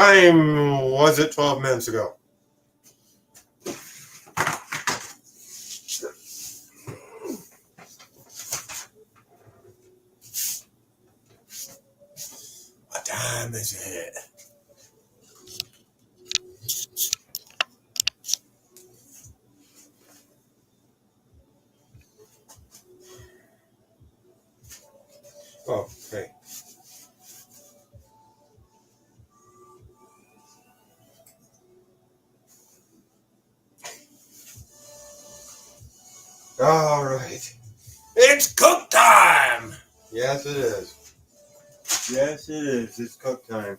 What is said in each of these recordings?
time was it 12 minutes ago? What time is it? Oh, okay. All right. It's cook time! Yes, it is. Yes, it is. It's cook time.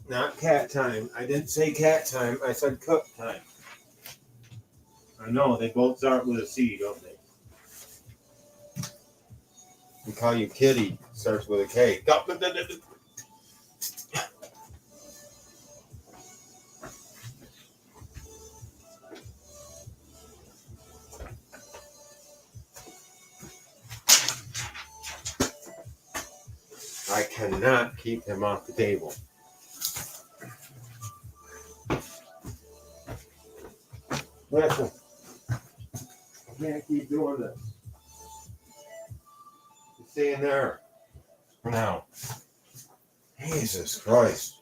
Not cat time. I didn't say cat time. I said cook time. I know. They both start with a C, don't they? We call you Kitty. Starts with a K. I cannot keep him off the table. Listen, I can't keep doing this. You're staying there for now. Jesus Christ.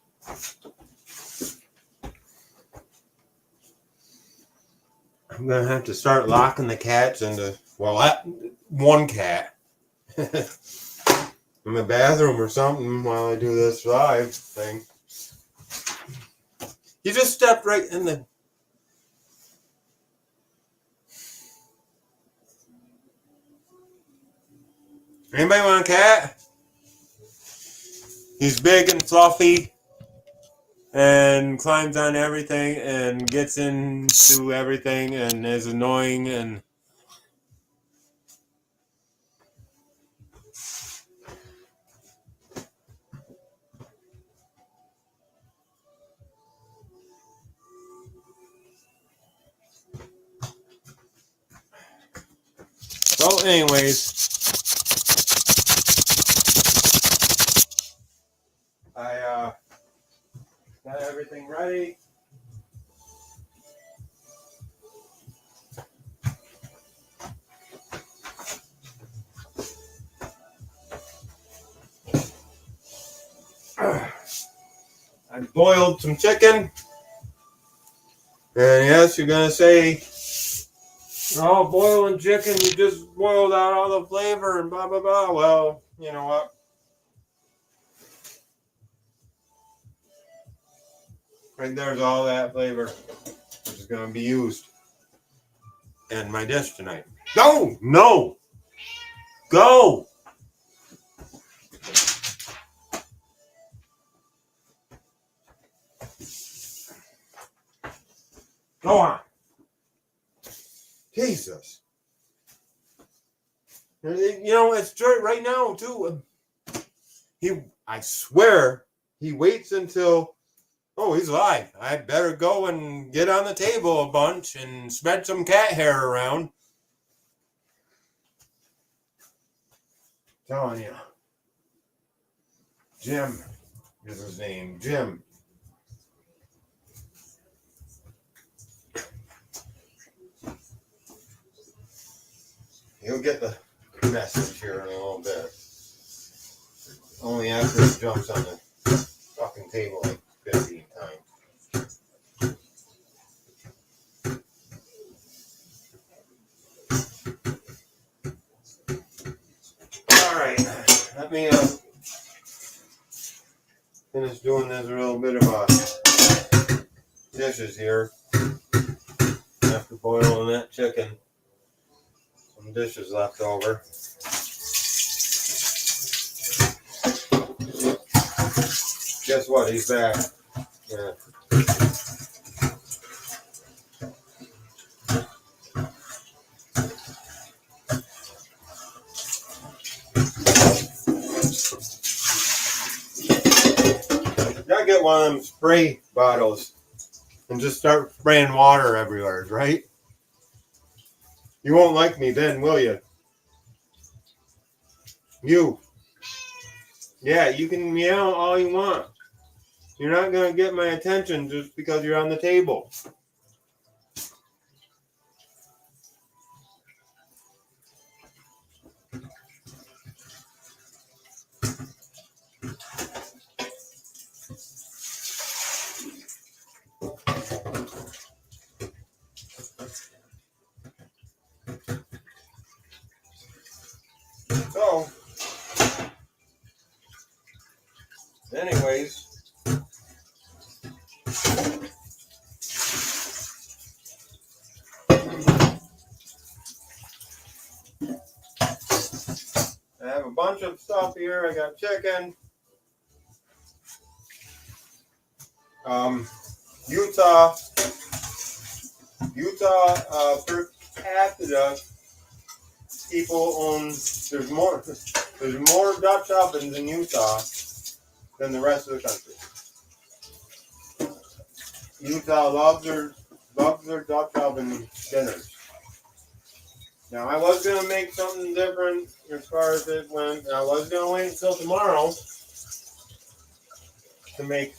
I'm going to have to start locking the cats into, well, one cat in the bathroom or something while I do this live thing. You just stepped right in the... Anybody want a cat? He's big and fluffy and climbs on everything and gets into everything and is annoying and... So anyways, I got everything ready. I boiled some chicken. And yes, you're going to say, oh, boiling chicken, you just boiled out all the flavor and blah, blah, blah. Well, you know what? Right there's all that flavor, which is going to be used in my dish tonight. No! No! Go! Go on. Jesus. You know, it's right now, too. I swear, he waits until, oh, he's live. I better go and get on the table a bunch and spread some cat hair around. Telling you. Jim is his name. Jim. He'll get the message here in a little bit. Only after he jumps on the fucking table like 15 times. Alright, let me finish doing this a little bit of dishes here. After boiling that chicken. Some dishes left over. Guess what? He's back. Yeah. Gotta get one of them spray bottles and just start spraying water everywhere, right? You won't like me then, will you? You Yeah, you can meow all you want. You're not going to get my attention just because you're on the table. So, anyways, I have a bunch of stuff here. I got chicken. Utah per capita people own. There's more Dutch ovens in Utah than the rest of the country. Utah loves their Dutch oven dinners. Now I was gonna make something different as far as it went. I was gonna wait until tomorrow to make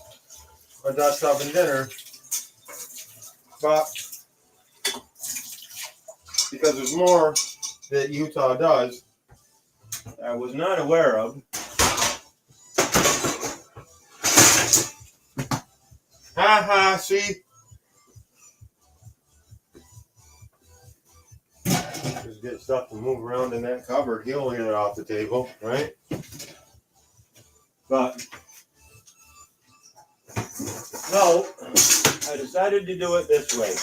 a Dutch oven dinner, but because there's more that Utah does that I was not aware of. Ha, see? Just get stuff to move around in that cupboard. He'll get it off the table, right? But, so, I decided to do it this way.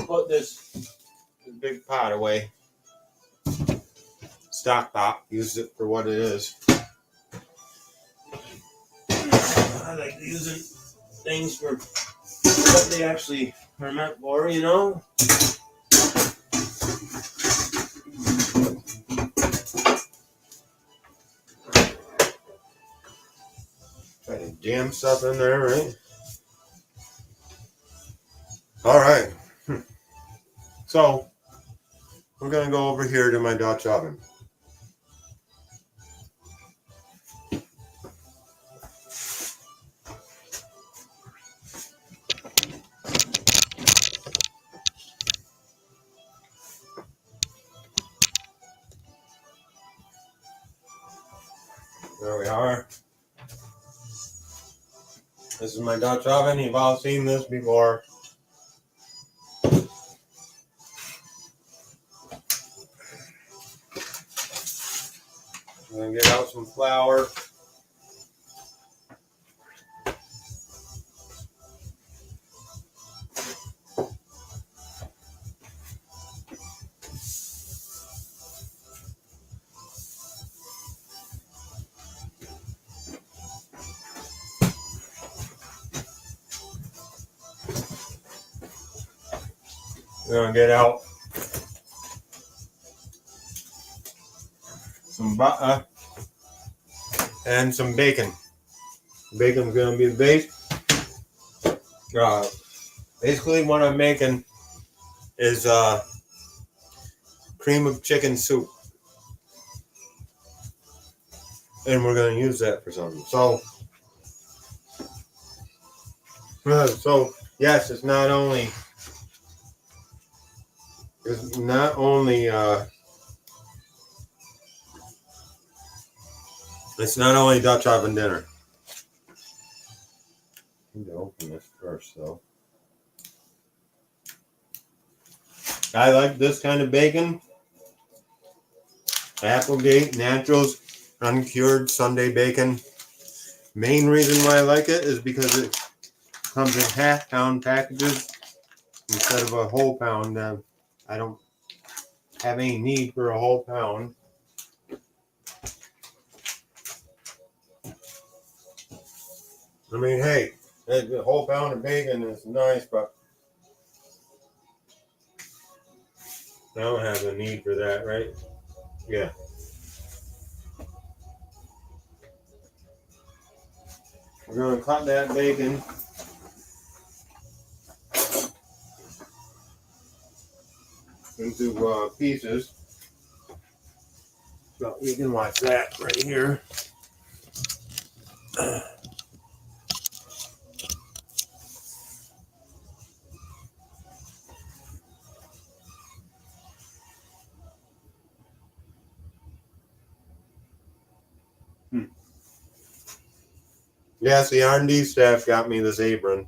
Put this big pot away. Stock pot. Use it for what it is. I like using things for what they actually are meant for, you know? Try to jam stuff in there, right? Alright. So, we're going to go over here to my Dutch oven. There we are. This is my Dutch oven. You've all seen this before. I'm going to get out some flour. We're going to get out some butter and some bacon. Bacon's going to be the base. Basically what I'm making is cream of chicken soup. And we're going to use that for something. So yes, it's not only Dutch oven dinner. I need to open this first, though. I like this kind of bacon. Applegate Naturals uncured Sunday bacon. Main reason why I like it is because it comes in half-pound packages instead of a whole pound. I don't have any need for a whole pound. I mean, hey, a whole pound of bacon is nice, but I don't have the need for that, right? Yeah. We're going to cut that bacon into pieces. So you can watch that right here. Yes, the R&D staff got me this apron.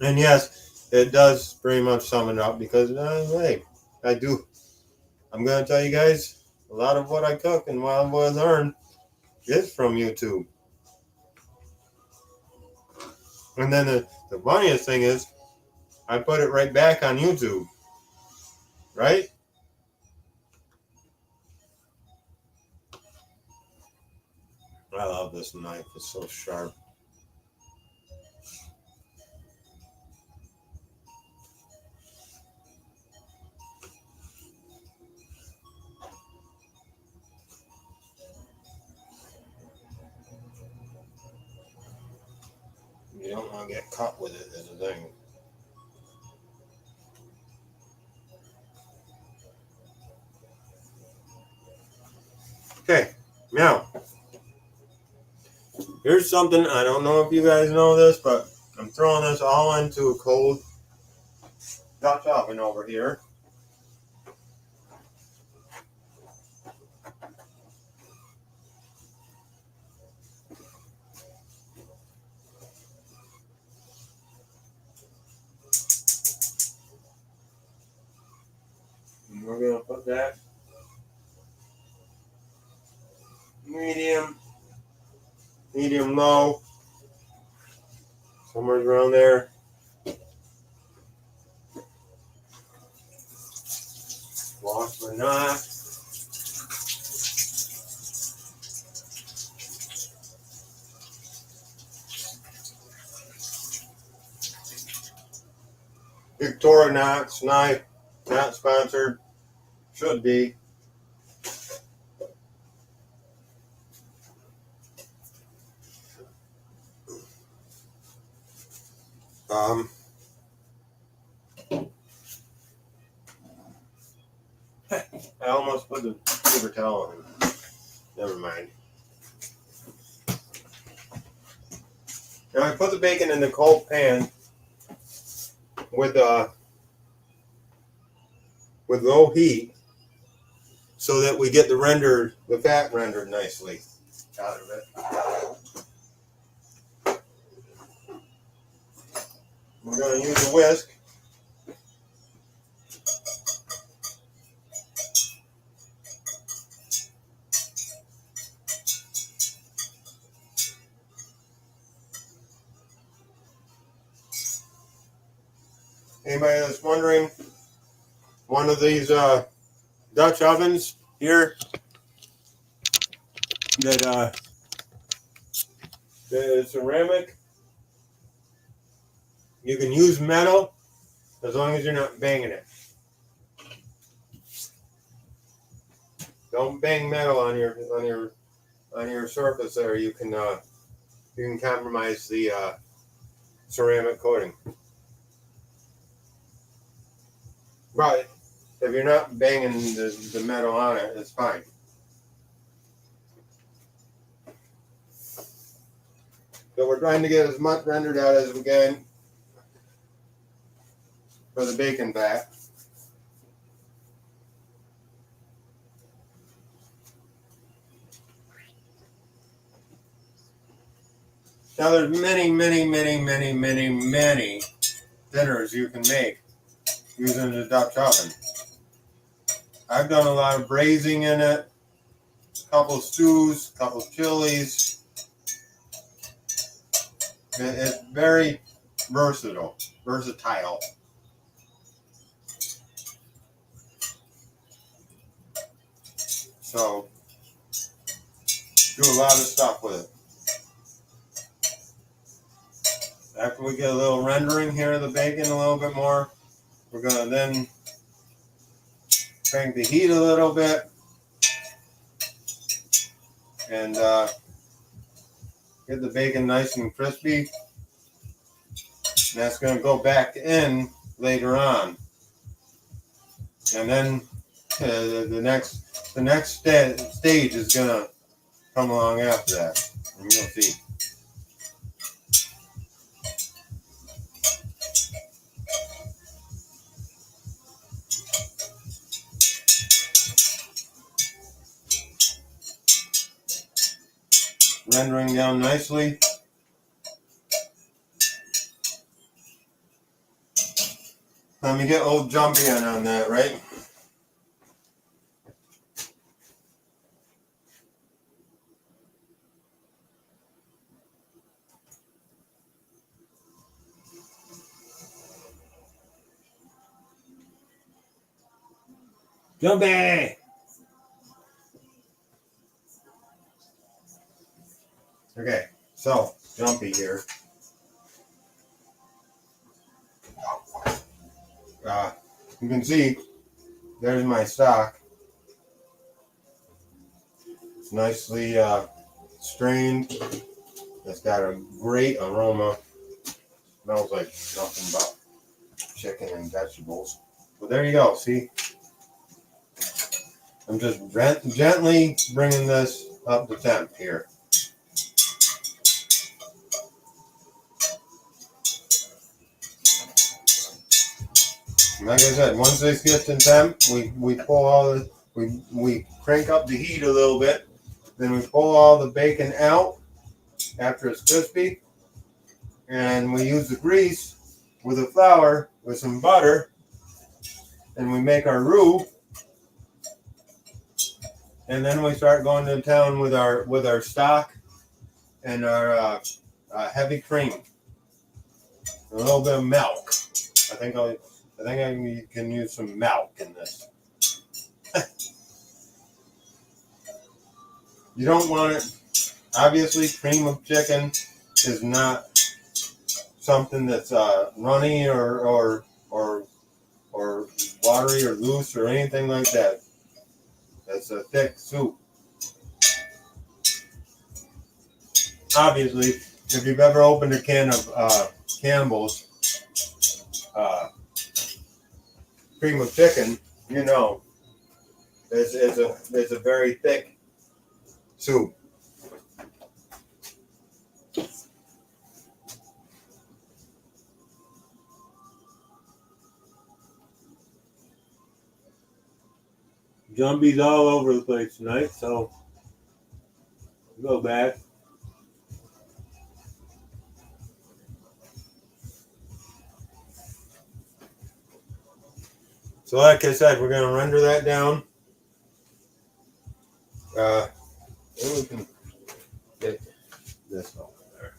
And yes, it does pretty much sum it up because, hey, I'm going to tell you guys, a lot of what I cook and what I learn is from YouTube. And then the funniest thing is, I put it right back on YouTube. Right? I love this knife. It's so sharp. You don't want to get caught with it as a thing. Okay, now, here's something, I don't know if you guys know this, but I'm throwing this all into a cold Dutch oven over here. And we're going to put that medium low, somewhere around there. Wash my knife. Victorinox knife, not sponsored, should be. I almost put the paper towel in. Never mind. Now I put the bacon in the cold pan with low heat so that we get the fat rendered nicely out of it. We're going to use a whisk. Anybody that's wondering, one of these Dutch ovens here that is ceramic, you can use metal as long as you're not banging it. Don't bang metal on your surface there. You can compromise the ceramic coating. But if you're not banging the metal on it, it's fine. So we're trying to get as much rendered out as we can for the bacon fat. Now there's many dinners you can make using the Dutch oven. I've done a lot of braising in it, a couple stews, a couple chilies. It's very versatile. So, do a lot of stuff with it. After we get a little rendering here of the bacon a little bit more, we're going to then crank the heat a little bit and get the bacon nice and crispy. And that's going to go back in later on. And then the next stage is going to come along after that. And you'll see. Rendering down nicely. Let me get old Jumpy on that, right? Jumpy! Okay, so Jumpy here. You can see there's my stock. It's nicely strained. It's got a great aroma. Smells like nothing but chicken and vegetables. Well, there you go. See, I'm just gently bringing this up to temp here. Like I said, once this gets in temp, we pull all the we crank up the heat a little bit. Then we pull all the bacon out after it's crispy, and we use the grease with the flour with some butter, and we make our roux. And then we start going to town with our stock and our heavy cream, a little bit of milk. I think I can use some milk in this. You don't want it. Obviously, cream of chicken is not something that's runny or watery or loose or anything like that. It's a thick soup. Obviously, if you've ever opened a can of Campbell's cream of chicken, you know it's a very thick soup. Jumpy's all over the place tonight, so go back. So like I said, we're going to render that down. Then we can get this over there.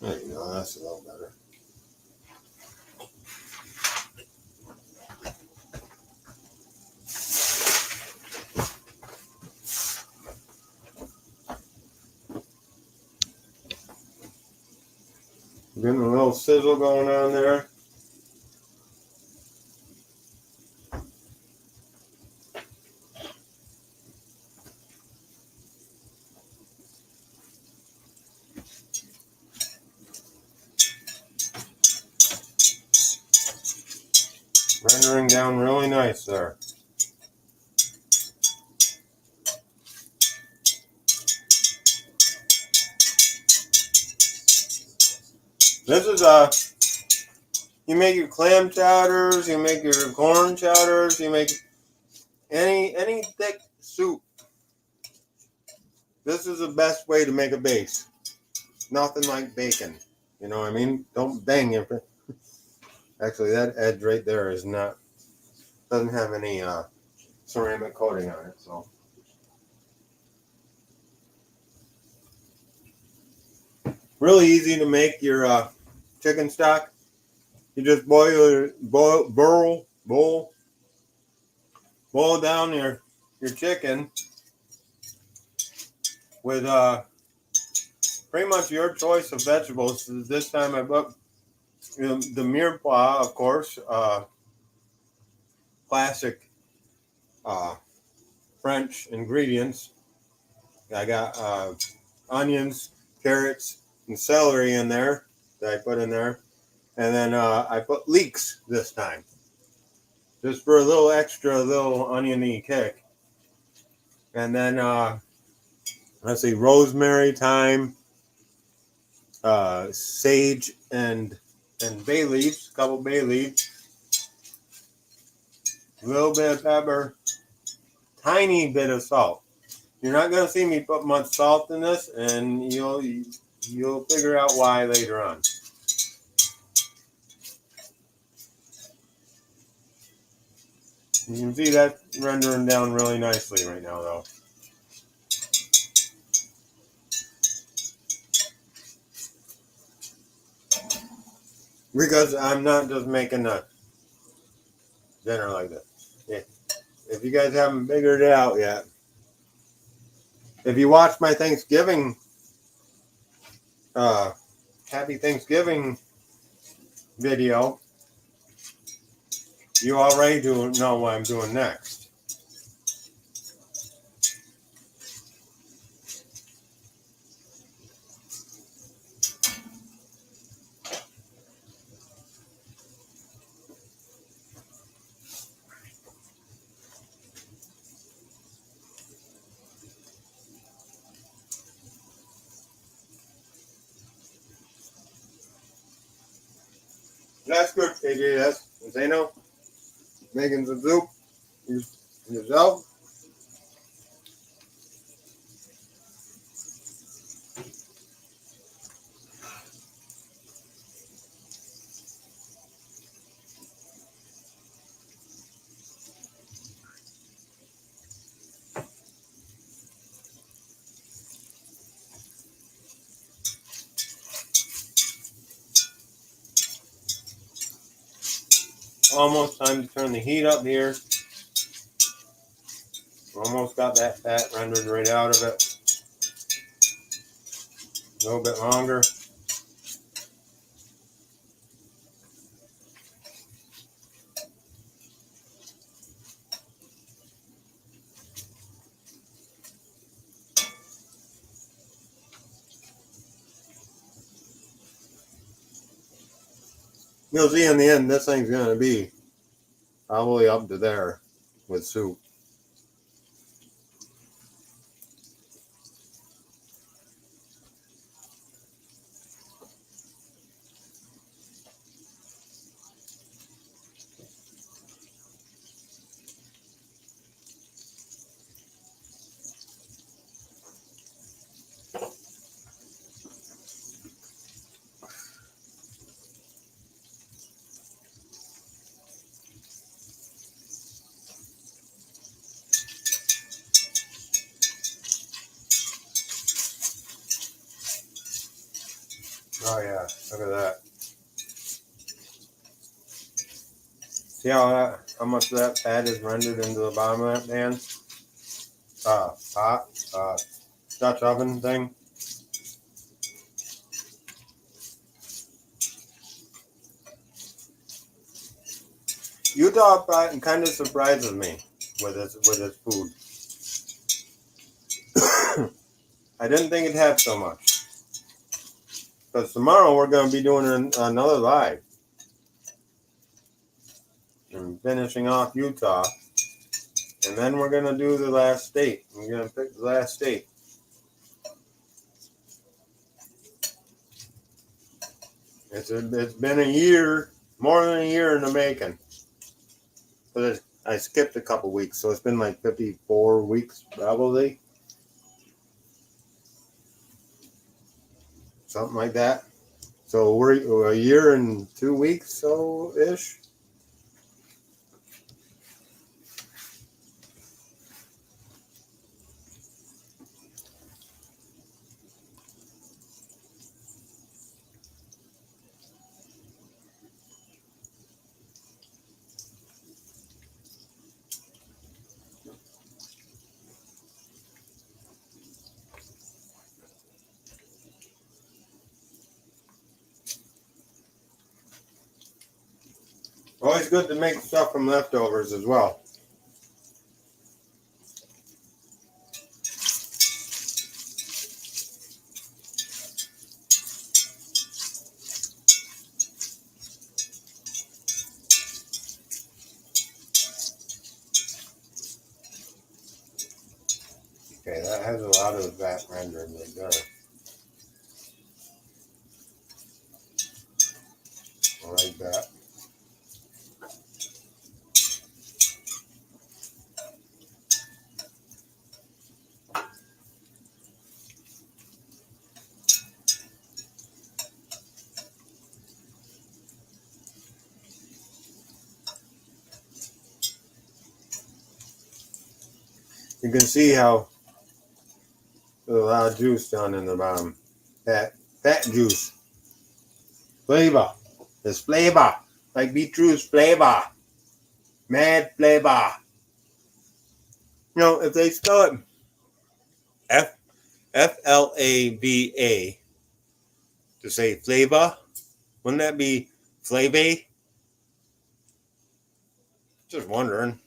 There you go, that's a little better. Getting a little sizzle going on there. Rendering down really nice there. This is you make your clam chowders, you make your corn chowders, you make any thick soup. This is the best way to make a base. Nothing like bacon. You know what I mean? Don't bang it. Actually, that edge right there doesn't have any ceramic coating on it, so. Really easy to make your chicken stock. You just boil down your chicken with pretty much your choice of vegetables. This time I put the mirepoix, of course, classic French ingredients. I got onions, carrots, and celery in there that I put in there. And then I put leeks this time, just for a little extra, little oniony kick. And then let's see, rosemary, thyme, sage, and bay leaves, a couple bay leaves, a little bit of pepper, tiny bit of salt. You're not gonna see me put much salt in this, and you'll figure out why later on. You can see that rendering down really nicely right now, though. Because I'm not just making a dinner like this. Yeah. If you guys haven't figured it out yet, if you watch my Thanksgiving, Happy Thanksgiving video, you already do know what I'm doing next. That's good, AJ. That's Zeno making some soup yourself. Almost time to turn the heat up here. Almost got that fat rendered right out of it. A little bit longer. You'll see in the end, this thing's going to be probably up to there with soup. Oh yeah, look at that. See how much of that fat is rendered into the bottom of that pan? Pot, Dutch oven thing. Utah kind of surprises me with its food. I didn't think it'd have so much. Because tomorrow we're going to be doing another live. And finishing off Utah. And then we're going to do the last state. We're going to pick the last state. It's been a year, more than a year in the making. But I skipped a couple weeks, so it's been like 54 weeks probably. Something like that. So we're a year and 2 weeks, so-ish. always good to make stuff from leftovers as well. Okay, that has a lot of that rendered right there. Like that. You can see how there's a lot of juice down in the bottom. Fat juice. Flavor. There's flavor. Like beetroot's flavor. Mad flavor. You know, if they spell it Flava to say flavor, wouldn't that be flavor? Just wondering.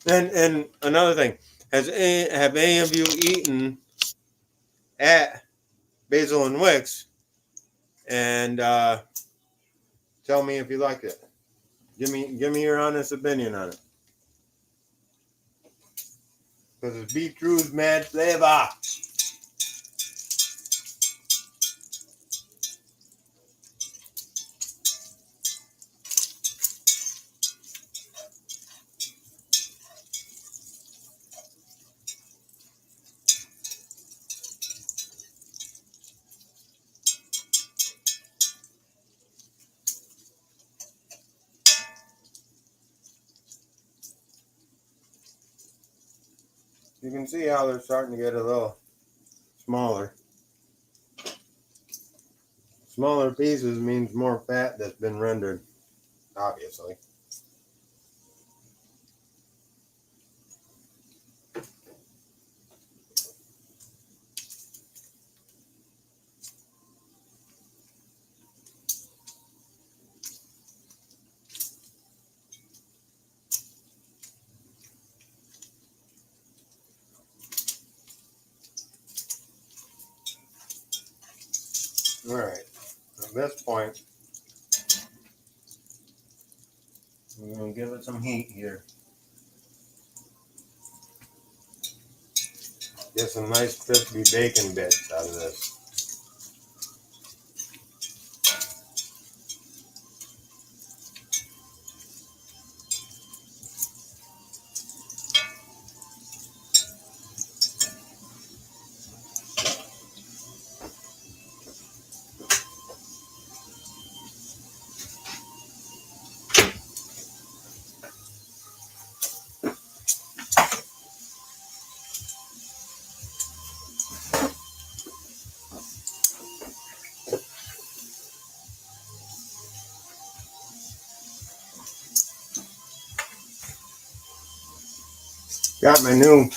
And another thing, have any of you eaten at Basil and Wicks? And tell me if you like it. Give me your honest opinion on it. Because it's beetroot's mad flavor. You can see how they're starting to get a little smaller. Smaller pieces means more fat that's been rendered, obviously. All right, at this point, we're going to give it some heat here. Get some nice crispy bacon bits out of this. Got my new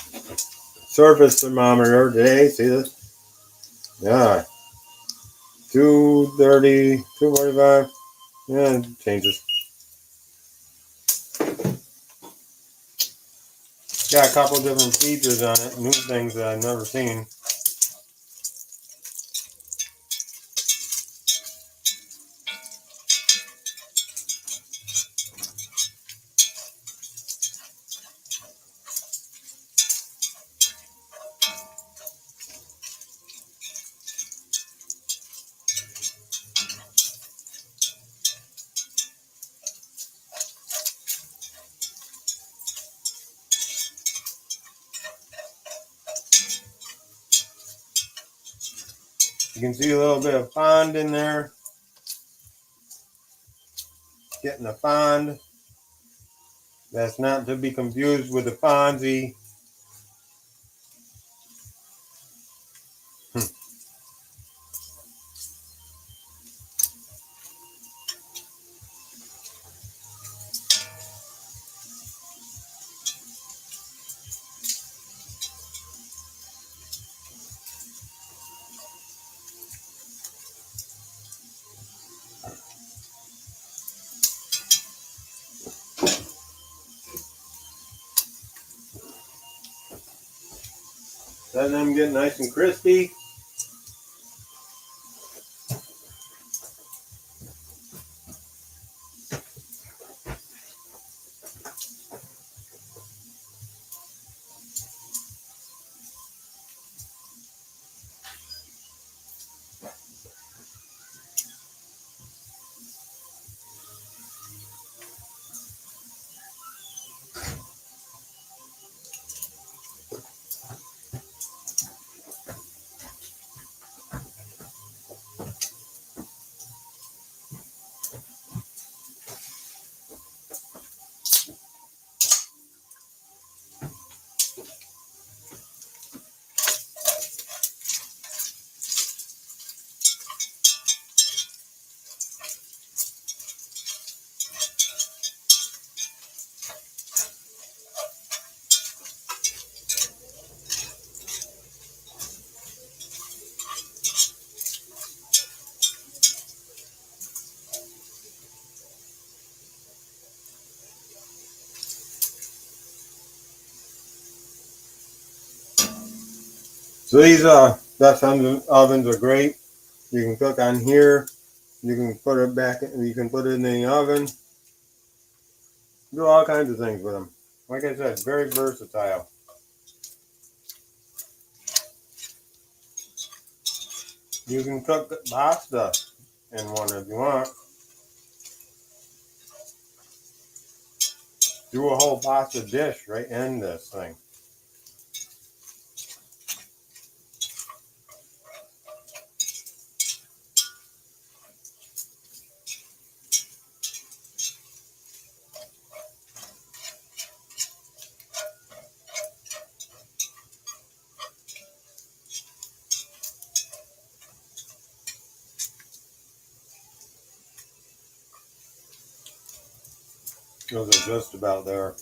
surface thermometer today. See this? Yeah. 230, 245. Yeah, it changes. Got a couple different features on it, new things that I've never seen. You can see a little bit of fond in there. Getting a fond. That's not to be confused with the Fonzie. Letting them get nice and crispy. So these Dutch ovens are great. You can cook on here. You can put it back. You can put it in the oven. Do all kinds of things with them. Like I said, very versatile. You can cook pasta in one if you want. Do a whole pasta dish right in this thing. Those are just about there.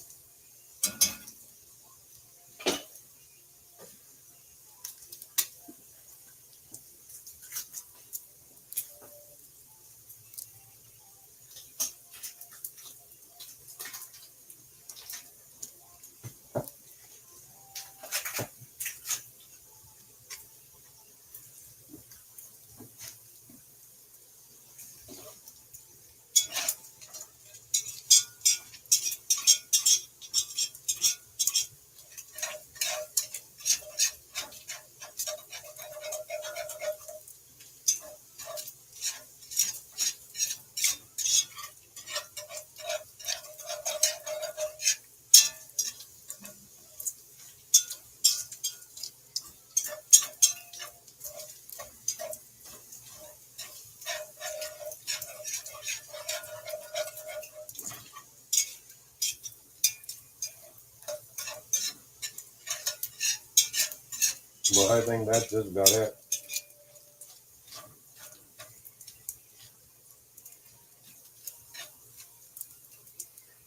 Well, I think that's just about it.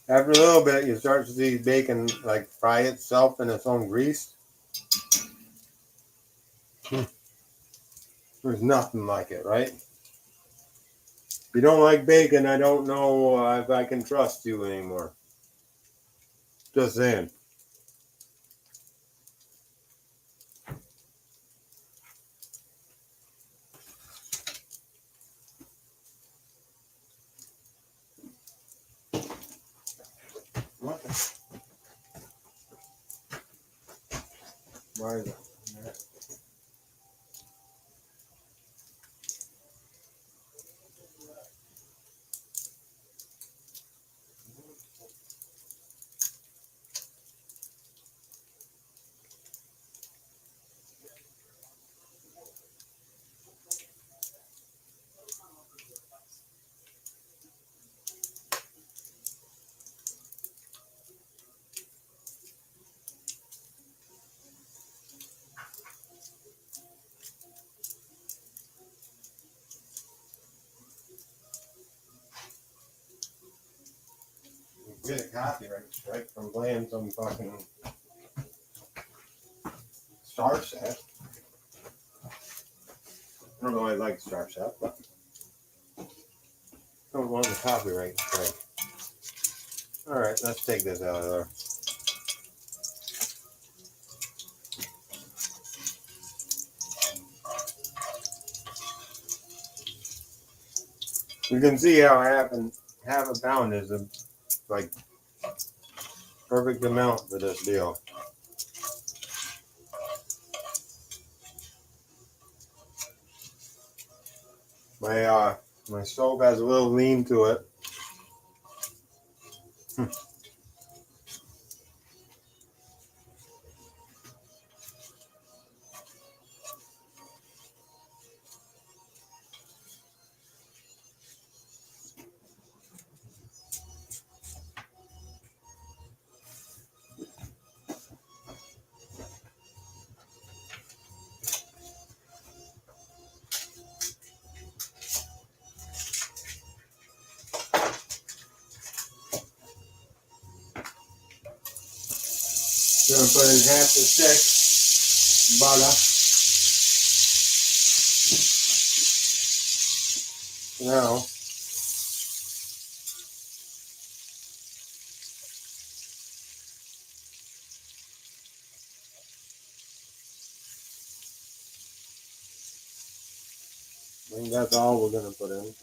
After a little bit, you start to see bacon like fry itself in its own grease. There's nothing like it, right? If you don't like bacon, I don't know if I can trust you anymore. Just saying. What? Why is it? Get a copyright strike from playing some fucking Star Set. I don't know why I like Star Set, but I don't want the copyright strike. Alright, let's take this out of there. You can see how half a pound is a like perfect amount for this deal. My stove has a little lean to it. Gonna put in half the stick butter. Now, I think that's all we're gonna put in.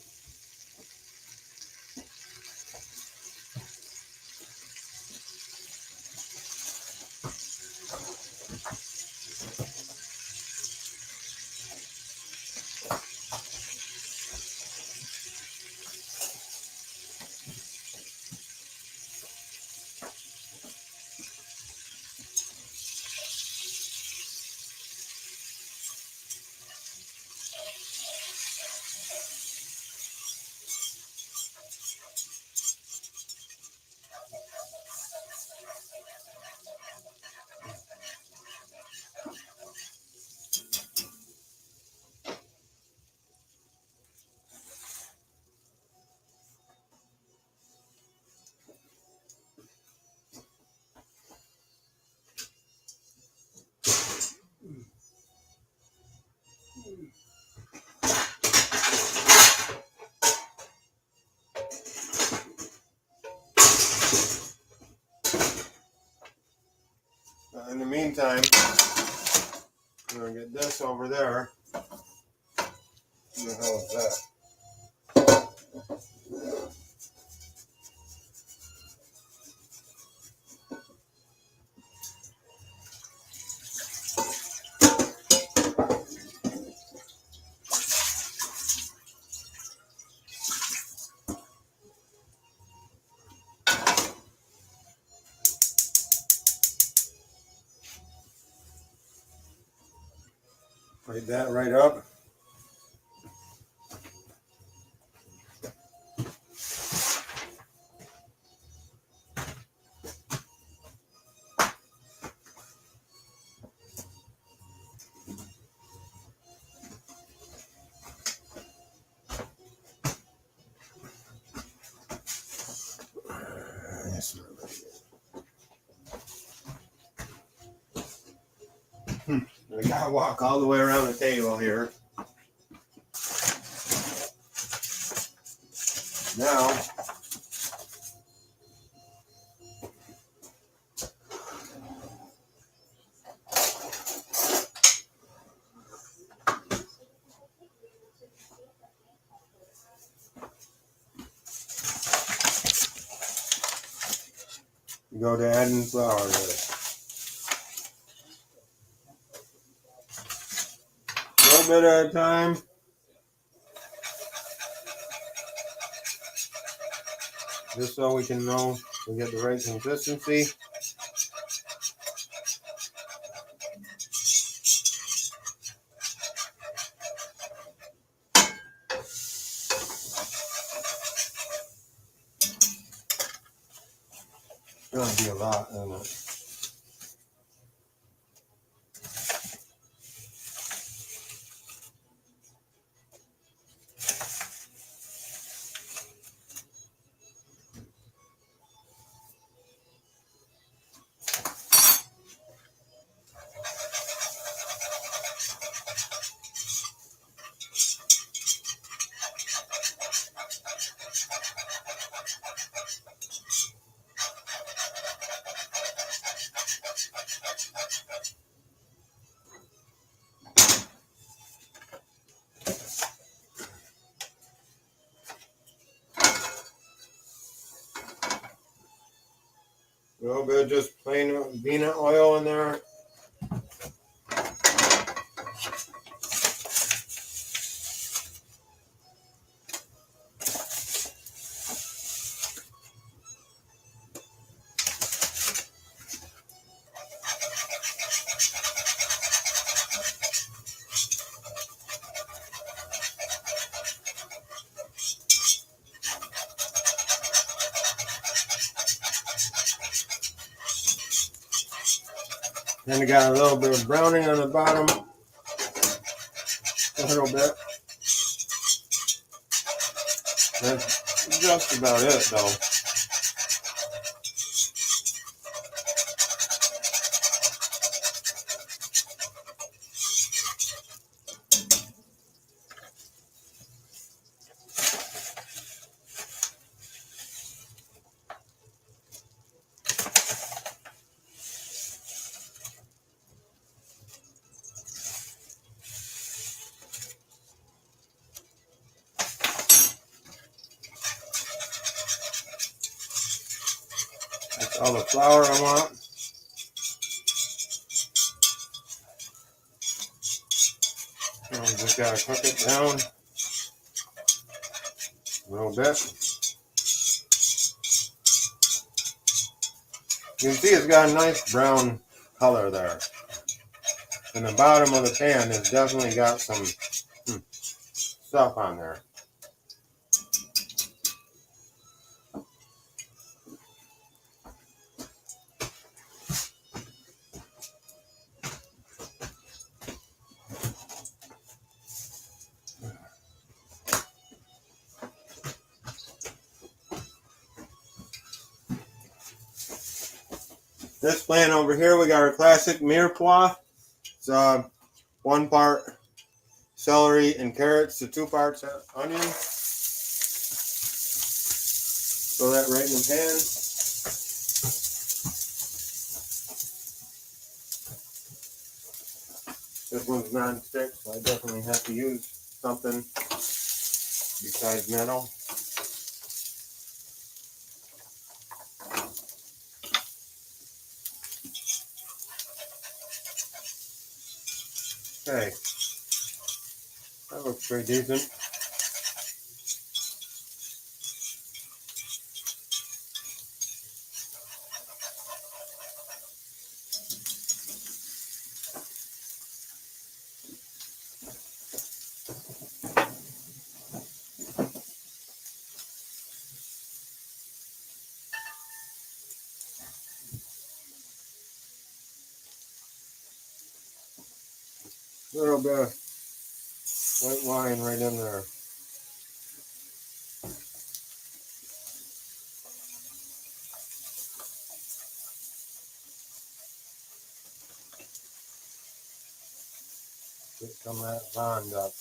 In the meantime, I'm gonna get this over there. What the hell is that? Light that right up. I gotta walk all the way around the table here. Now, go to adding flour to it. A little bit at a time. Just so we can know we get the right consistency. Gonna be a lot, isn't it? little bit of just plain peanut oil in there. Then we got a little bit of browning on the bottom. A little bit. That's just about it though. That's all the flour I want. And just gotta cook it down a little bit. You can see it's got a nice brown color there. And the bottom of the pan has definitely got some stuff on there. This plan over here, we got our classic mirepoix. It's 1 part celery and carrots to 2 parts onion. Throw that right in the pan. This one's non-stick, so I definitely have to use something besides metal. Okay, that looks pretty decent. A little bit of white wine right in there. Get some of that bond up.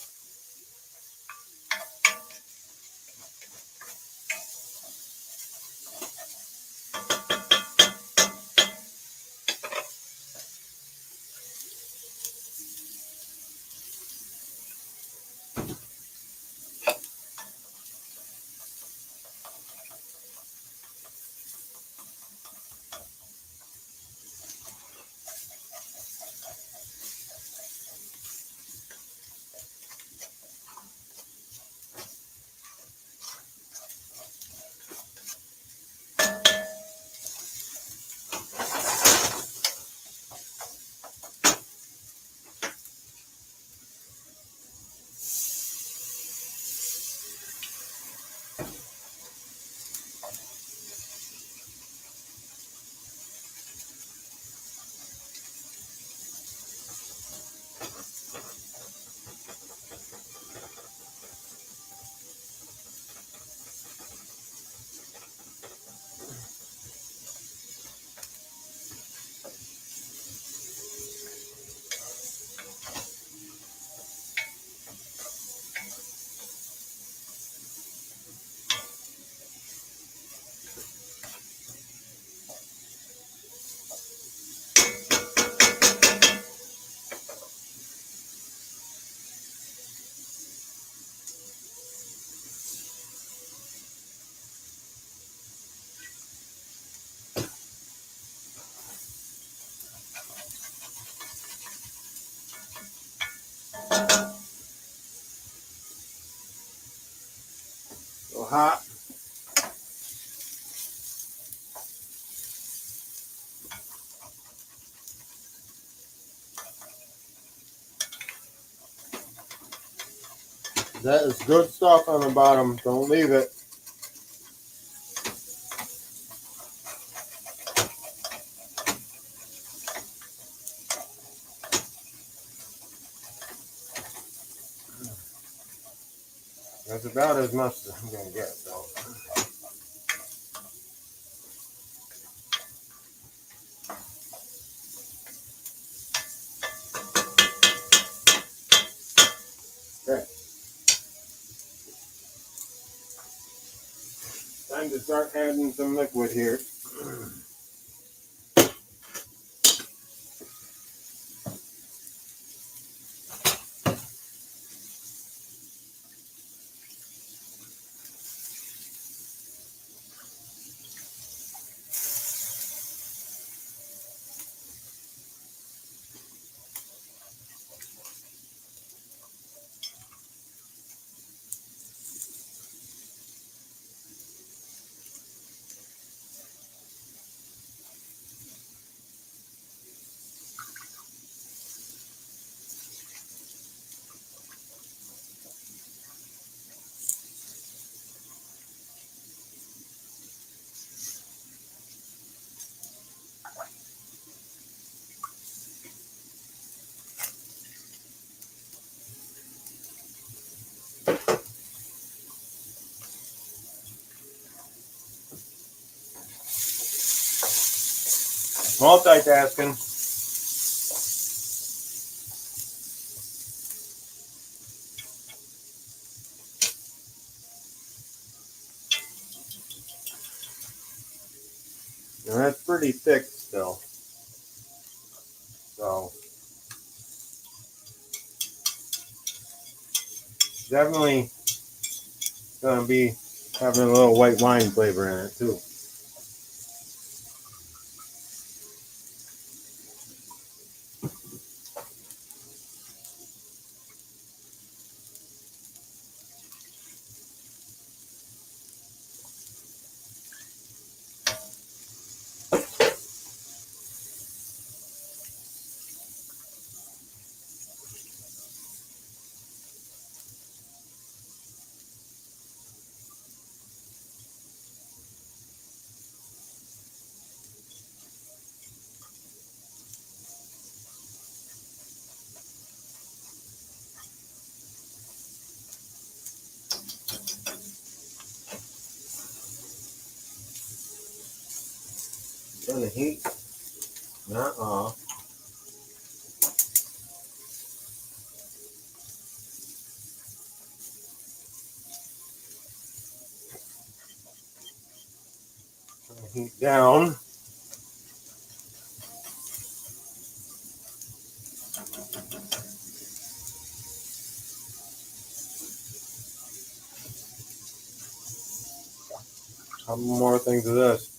hot. That is good stuff on the bottom. Don't leave it. That's about as much as I'm going to get, though. Okay. Time to start adding some liquid here. Multitasking. And that's pretty thick still. So definitely going to be having a little white wine flavor in it too. Turn the heat not off. Turn the heat down. Couple more things of this.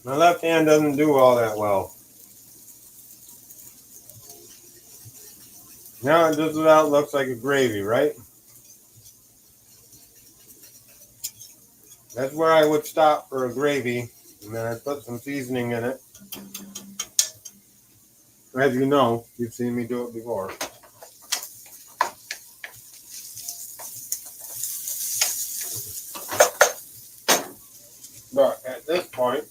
My left hand doesn't do all that well. Now it just about looks like a gravy, right? That's where I would stop for a gravy. And then I'd put some seasoning in it. As you know, you've seen me do it before. But at this point,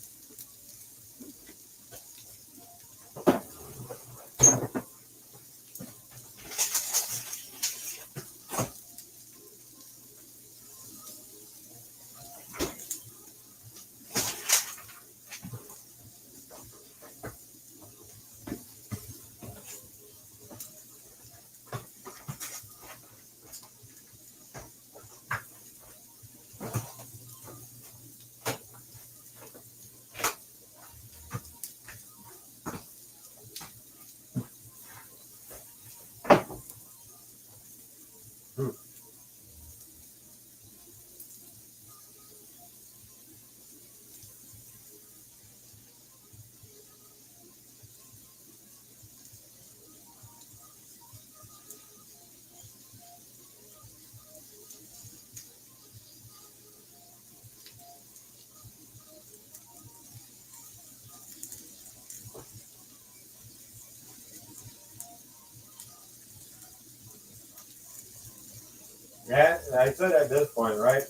Yeah, I said at this point, right?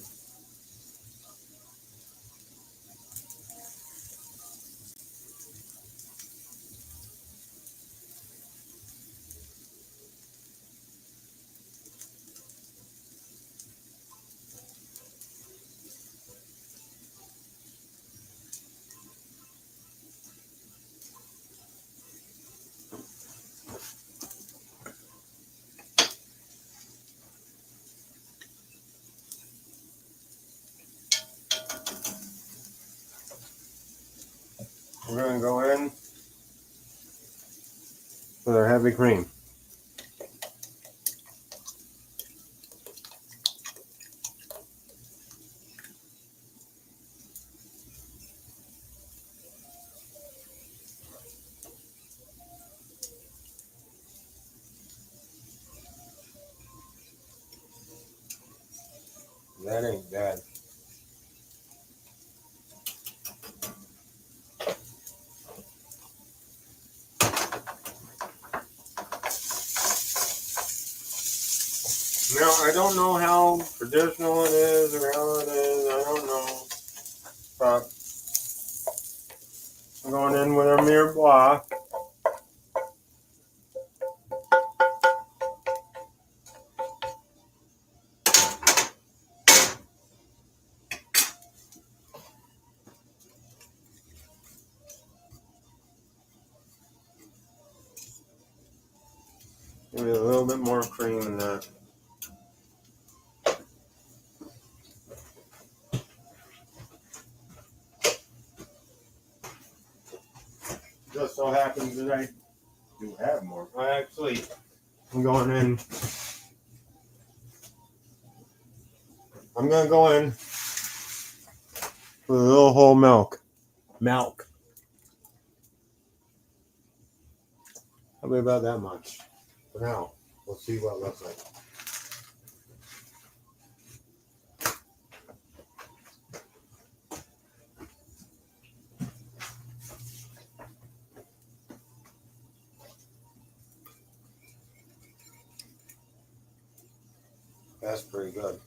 We're gonna go in with our heavy cream. That ain't bad. Now, I don't know how traditional it is or how it is. I don't know. But I'm going in with our Mirepoix. Maybe a little bit more cream in that. Just so happens that I do have more. I'm going in. I'm gonna go in with a little whole milk. Milk. Probably about that much. For now, we'll see what it looks like. That's pretty good.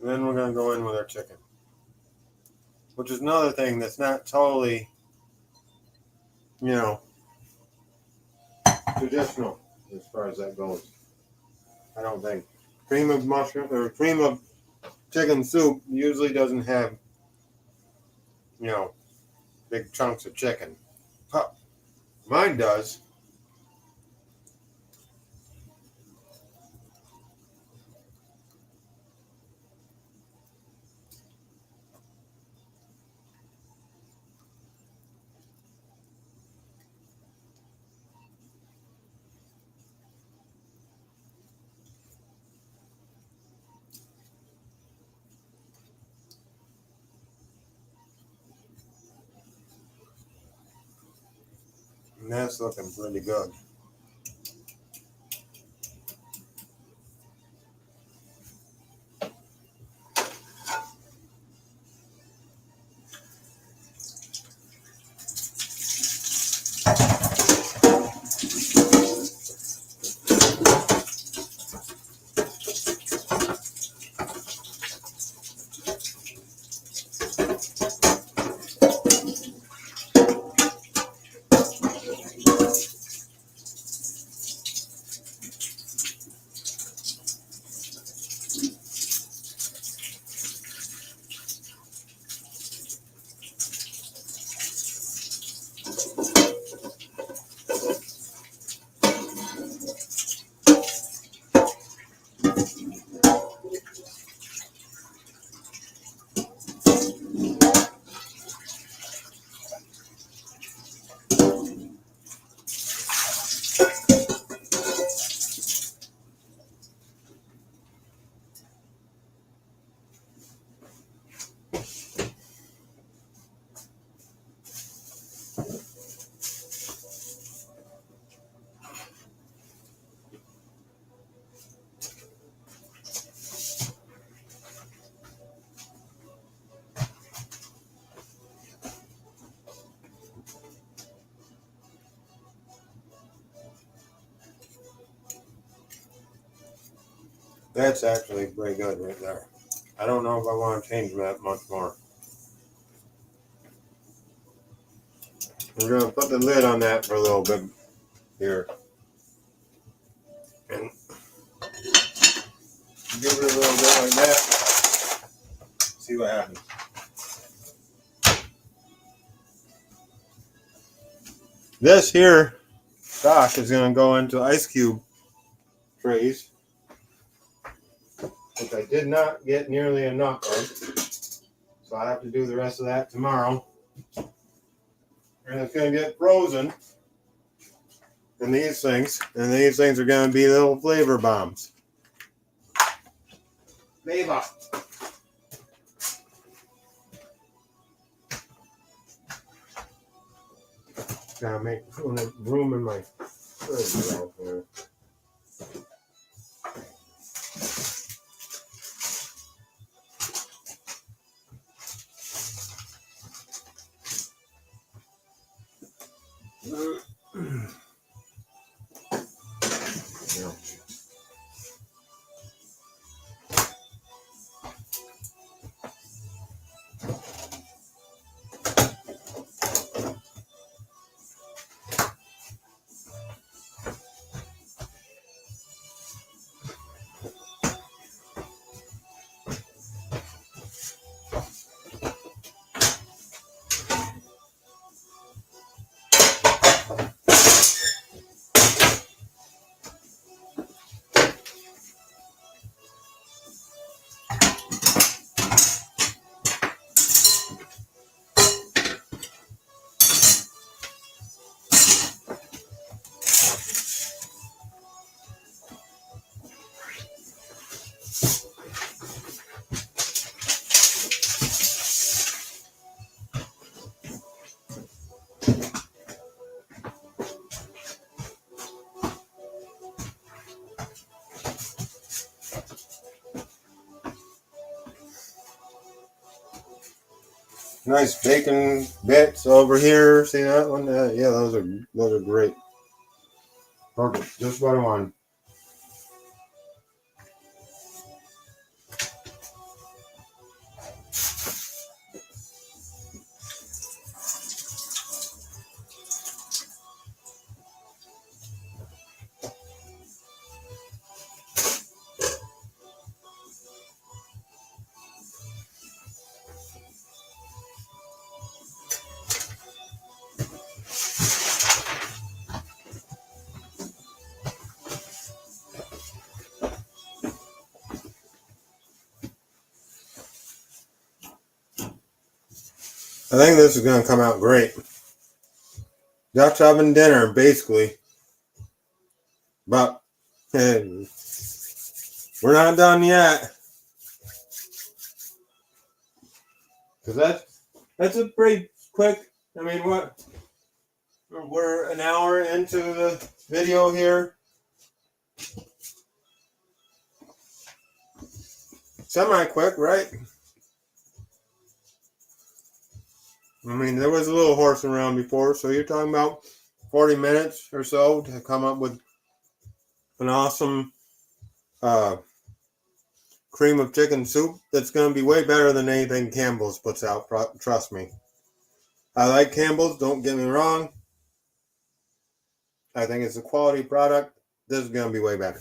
And then we're gonna go in with our chicken, which is another thing that's not totally, traditional as far as that goes. I don't think cream of mushroom or cream of chicken soup usually doesn't have, big chunks of chicken. Huh. Mine does. And that's looking pretty good. That's actually pretty good right there. I don't know if I want to change that much more. We're going to put the lid on that for a little bit here. And give it a little bit like that. See what happens. This here stock is going to go into ice cube trays, which I did not get nearly enough of. So I have to do the rest of that tomorrow. And it's going to get frozen in these things. And these things are going to be little flavor bombs. Flavor. Gotta make room in my fridge out there. Yeah. Nice bacon bits over here. See that one? Yeah, those are great. Perfect. Just what I wanted. I think this is going to come out great. Dutch oven dinner, basically. But hey, we're not done yet. Because that's a pretty quick. I mean, what? We're an hour into the video here. Semi-quick, right? I mean, there was a little horsing around before, so you're talking about 40 minutes or so to come up with an awesome cream of chicken soup that's going to be way better than anything Campbell's puts out, trust me. I like Campbell's, don't get me wrong. I think it's a quality product. This is going to be way better.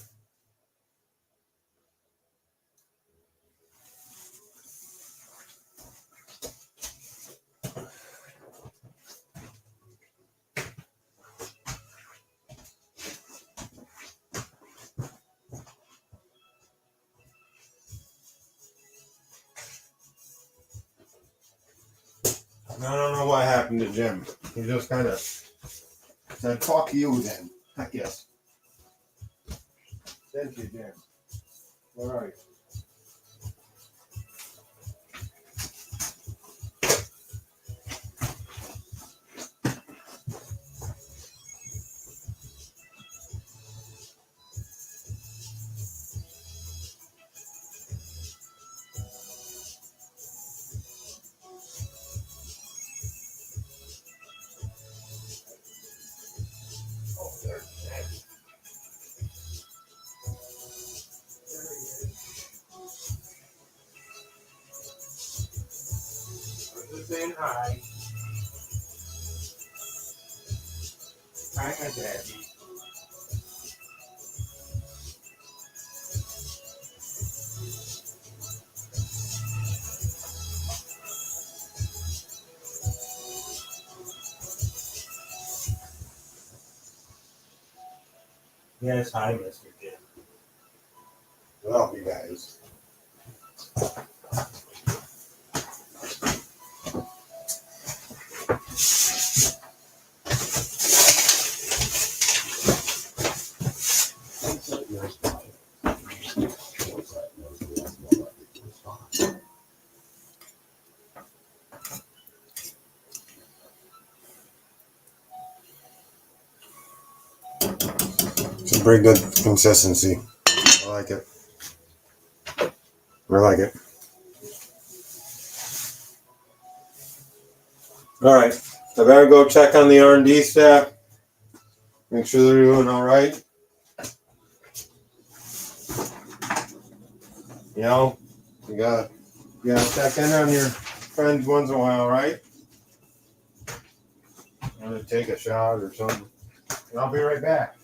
I don't know what happened to Jim. He just kind of said, "Fuck you," then. I guess. Thank you, Jim. All right. Oh, there's Jim. There he is. I was just saying hi. Hi, my daddy. Yes, hi, Mr. Jim. Love you guys. It's a pretty good consistency. I like it. I like it. All right. I better go check on the R&D staff. Make sure they're doing all right. You know, you gotta check in on your friends once in a while, right? I'm gonna take a shot or something. And I'll be right back.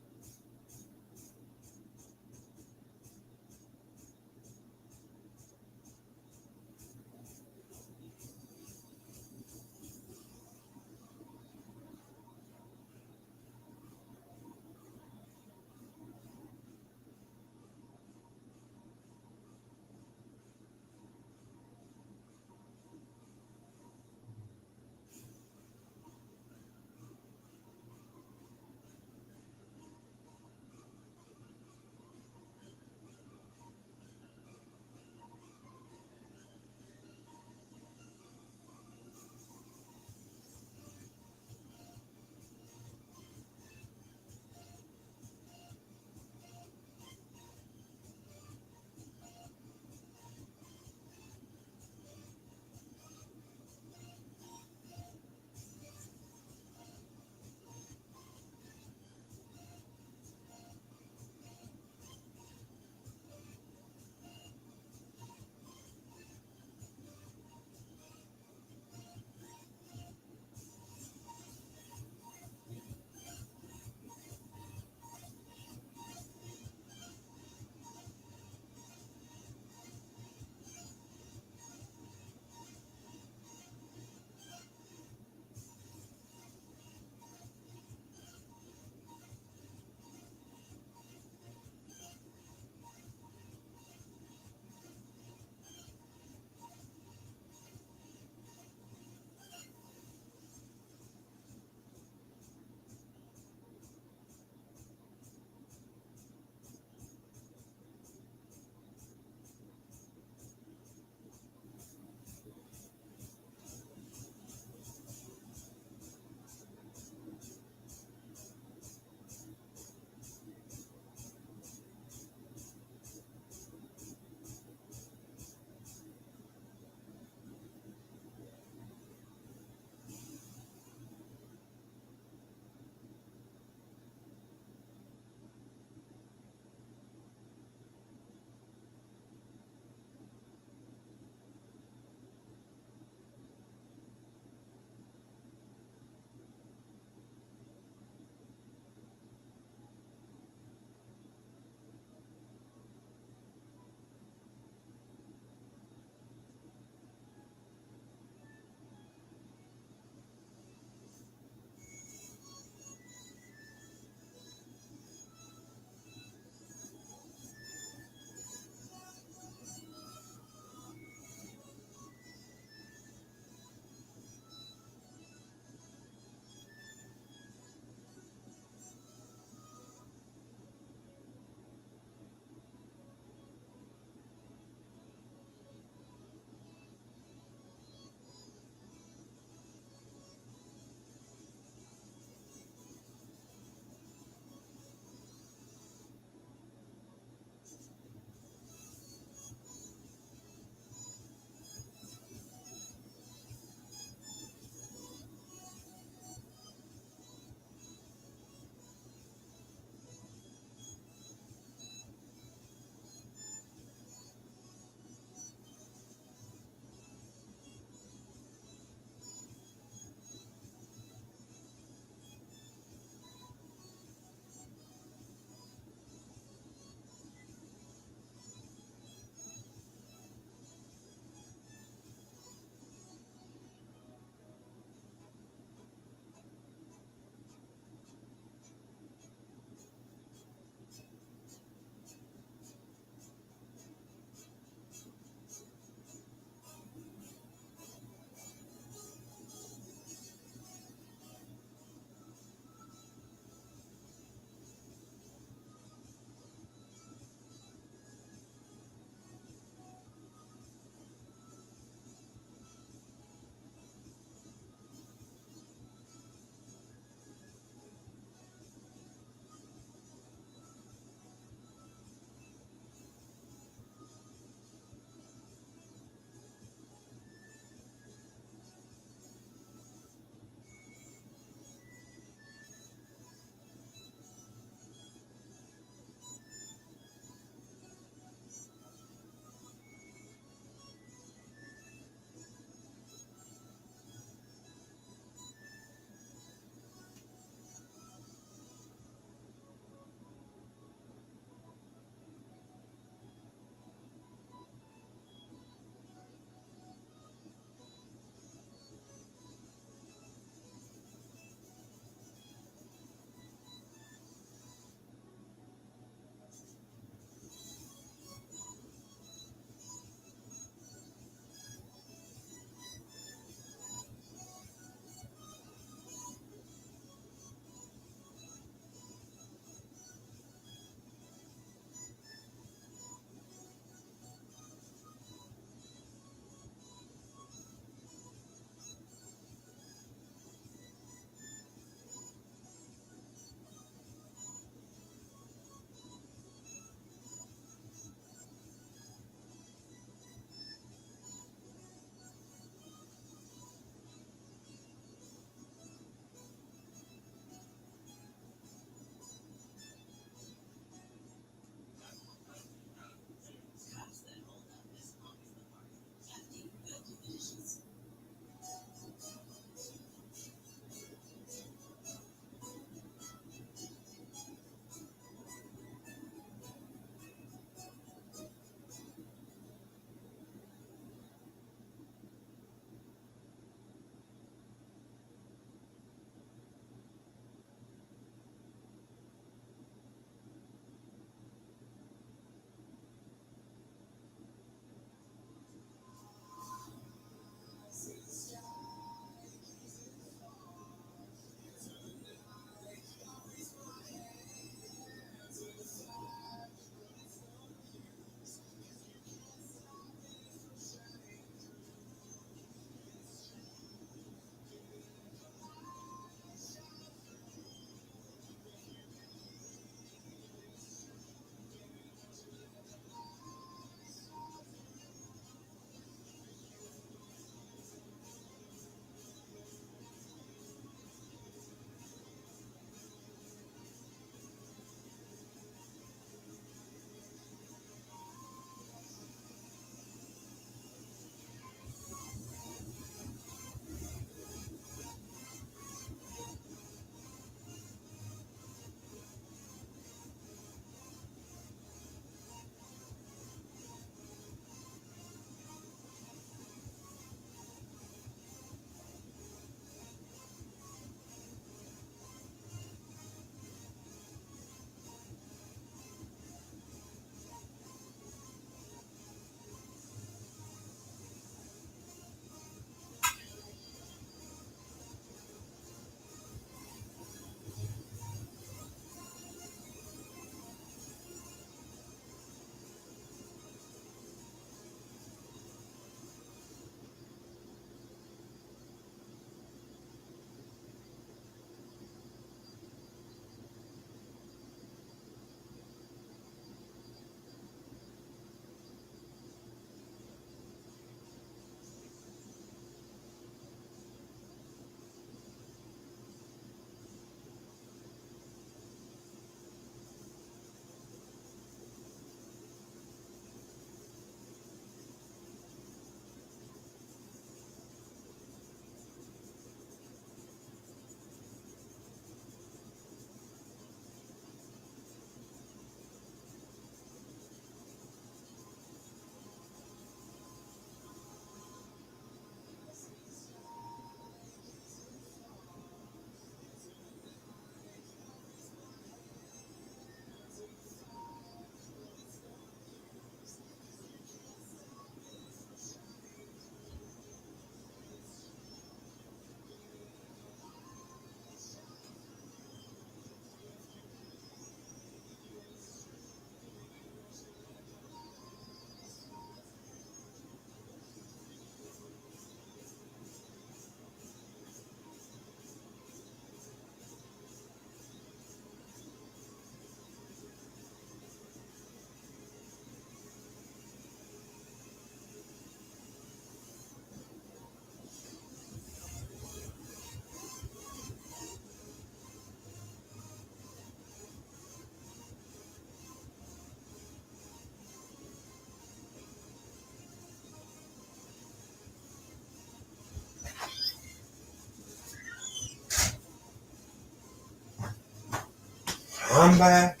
I'm back.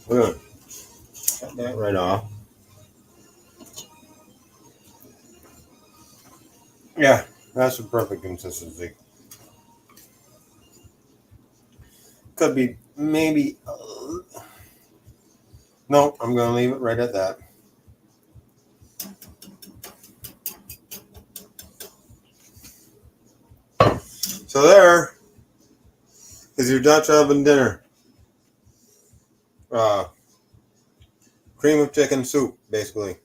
We're gonna cut that right off. Yeah, that's the perfect consistency. Could be maybe. No, I'm gonna leave it right at that. So there is your Dutch oven dinner. Cream of chicken soup, basically.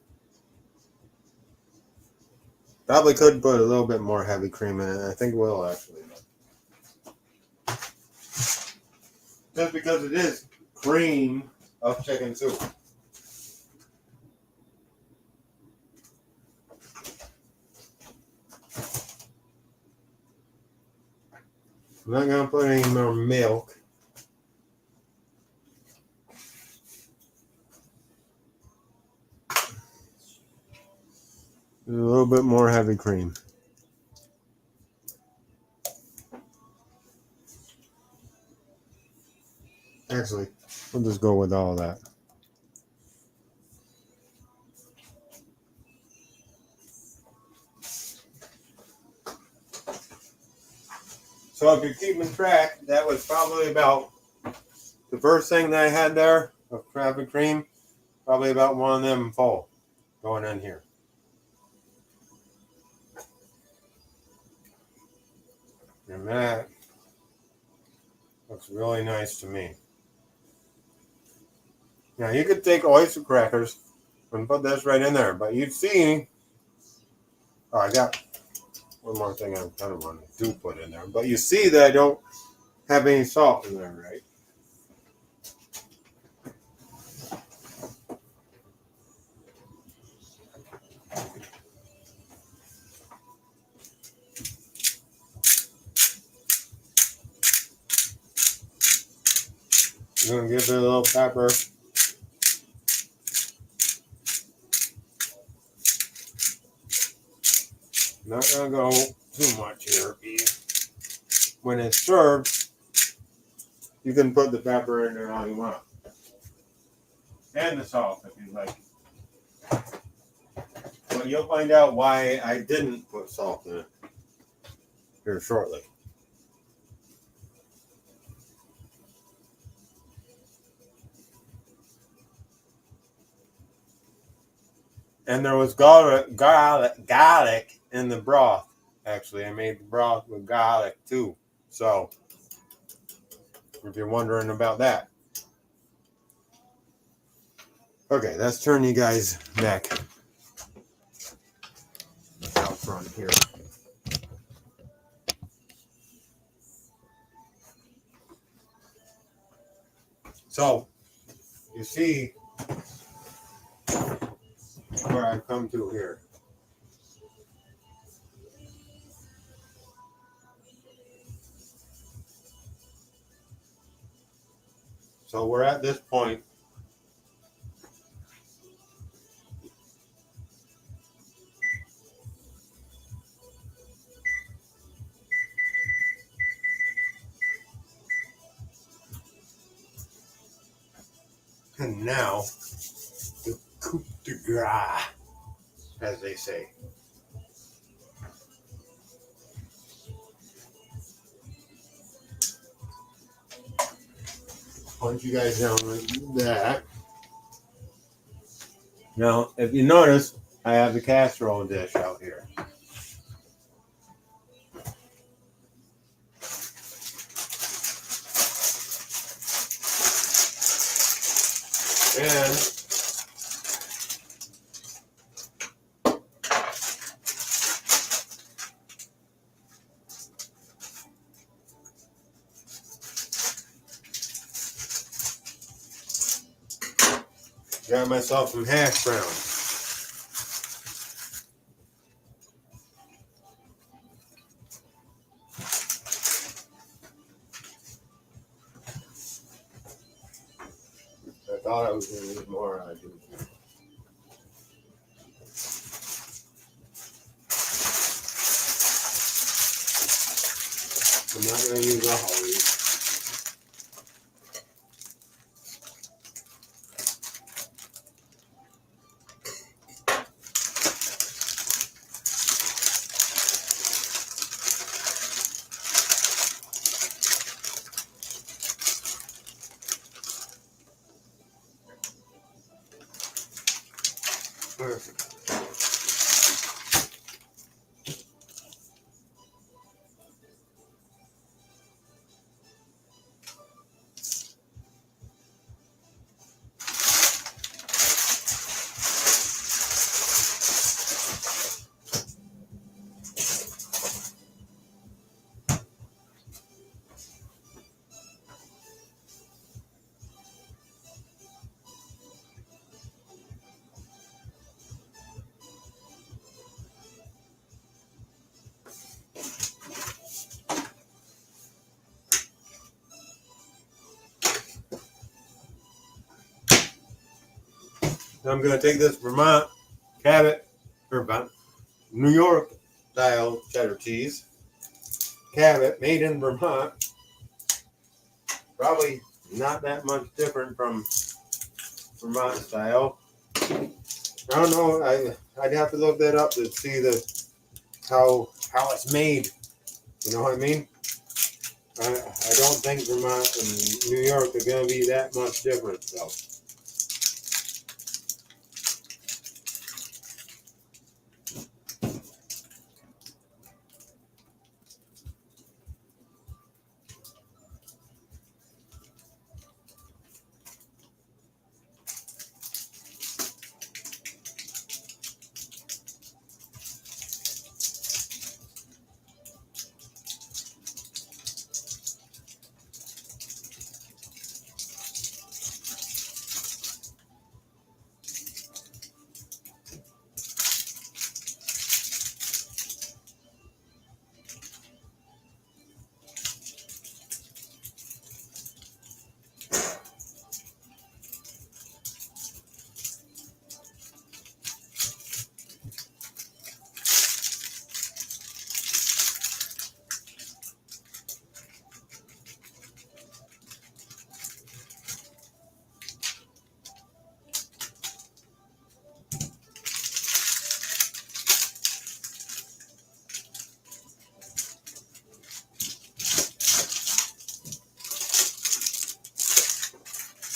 Probably could put a little bit more heavy cream in it. I think will actually. Just because it is cream of chicken soup. I'm not gonna put any more milk. A little bit more heavy cream. Actually, we'll just go with all that. So if you're keeping track, that was probably about the first thing that I had there of heavy cream. Probably about one of them full going in here. And that looks really nice to me. Now you could take oyster crackers and put this right in there, but you'd see. Oh, I got one more thing I kind of want to put in there, but you see that I don't have any salt in there, right? I'm gonna give it a little pepper. Not gonna go too much here. When it's served, you can put the pepper in there all you want. And the salt if you like. But you'll find out why I didn't put salt in it here shortly. And there was garlic in the broth. Actually, I made the broth with garlic too. So, if you're wondering about that. Okay, let's turn you guys back out front here. So, you see where I've come to here. So we're at this point. And now, the coup de grace, as they say. Punch you guys down like that. Now, if you notice, I have the casserole dish out here. And got myself some hash browns. I thought I was going to need more. I didn't. I'm not going to use all of these. Perfect. I'm going to take this Vermont Cabot, or New York style cheddar cheese. Cabot, made in Vermont. Probably not that much different from Vermont style. I don't know. I'd have to look that up to see how it's made. You know what I mean? I don't think Vermont and New York are going to be that much different. So.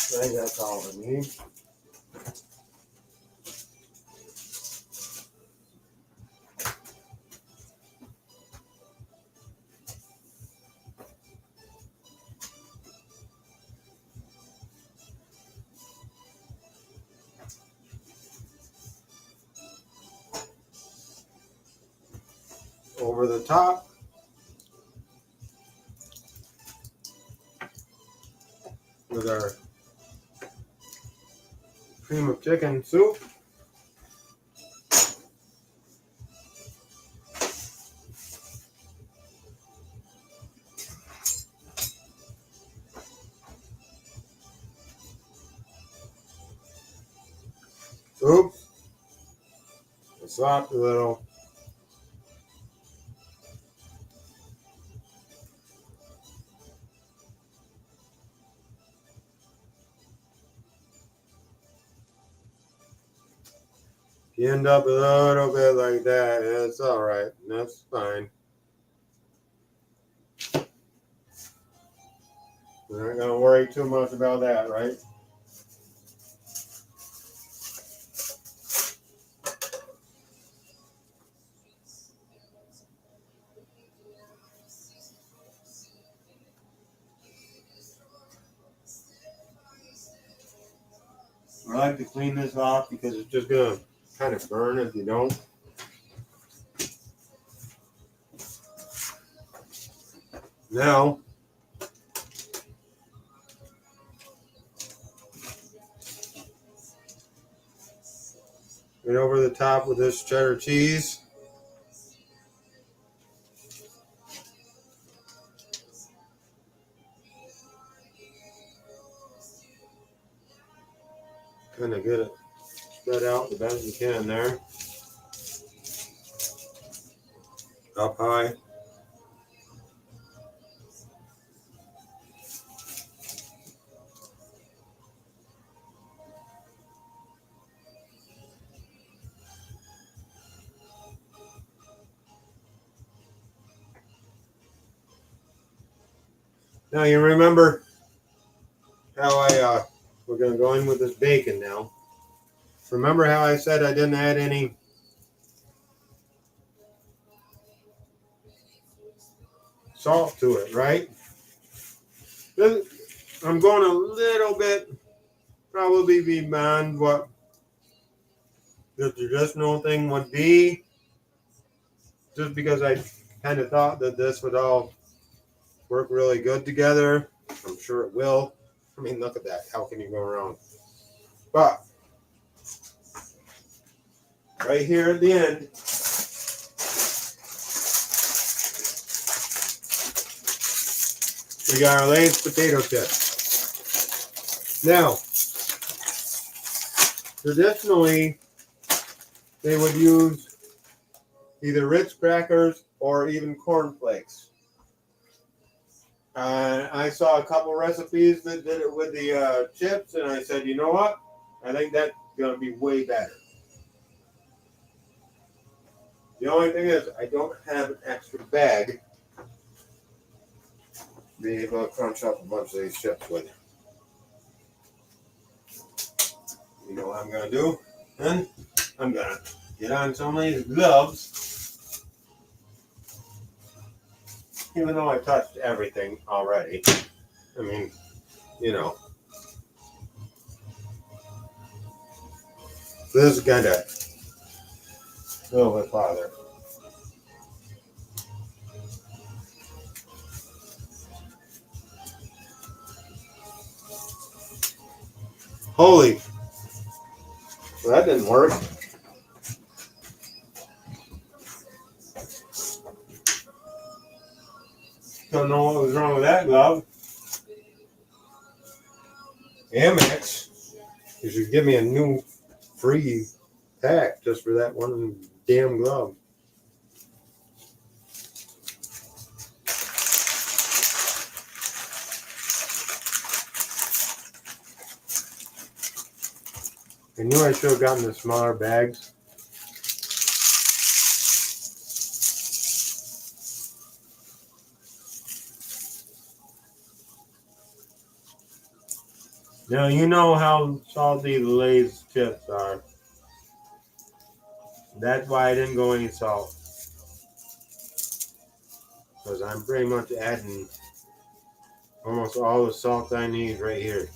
I think that's all I need. Over the top, with our cream of chicken soup. Oops. I slapped a little. You end up a little bit like that, it's all right. That's fine. We're not going to worry too much about that, right? I like to clean this off because it's just going to kind of burn if you don't. Now, right over the top with this cheddar cheese. Kind of get it spread out the best you can there. Up high. Now you remember how we're gonna go in with this bacon now. Remember how I said I didn't add any salt to it, right? I'm going a little bit, probably beyond what the traditional thing would be, just because I kind of thought that this would all work really good together. I'm sure it will. I mean, look at that. How can you go wrong? But right here at the end, we got our Lay's potato chips. Now, traditionally, they would use either Ritz crackers or even corn flakes. I saw a couple recipes that did it with the chips, and I said, you know what? I think that's going to be way better. The only thing is, I don't have an extra bag to be able to crunch up a bunch of these chips with. You know what I'm going to do? Then I'm going to get on some of these gloves. Even though I touched everything already. I mean, you know. This is kind of a little bit farther. Holy. Well, that didn't work. Don't know what was wrong with that glove. Amex, you should give me a new free pack just for that one damn glove. I knew I should have gotten the smaller bags. Now you know how salty the Lay's chips are. That's why I didn't go any salt. Because I'm pretty much adding almost all the salt I need right here.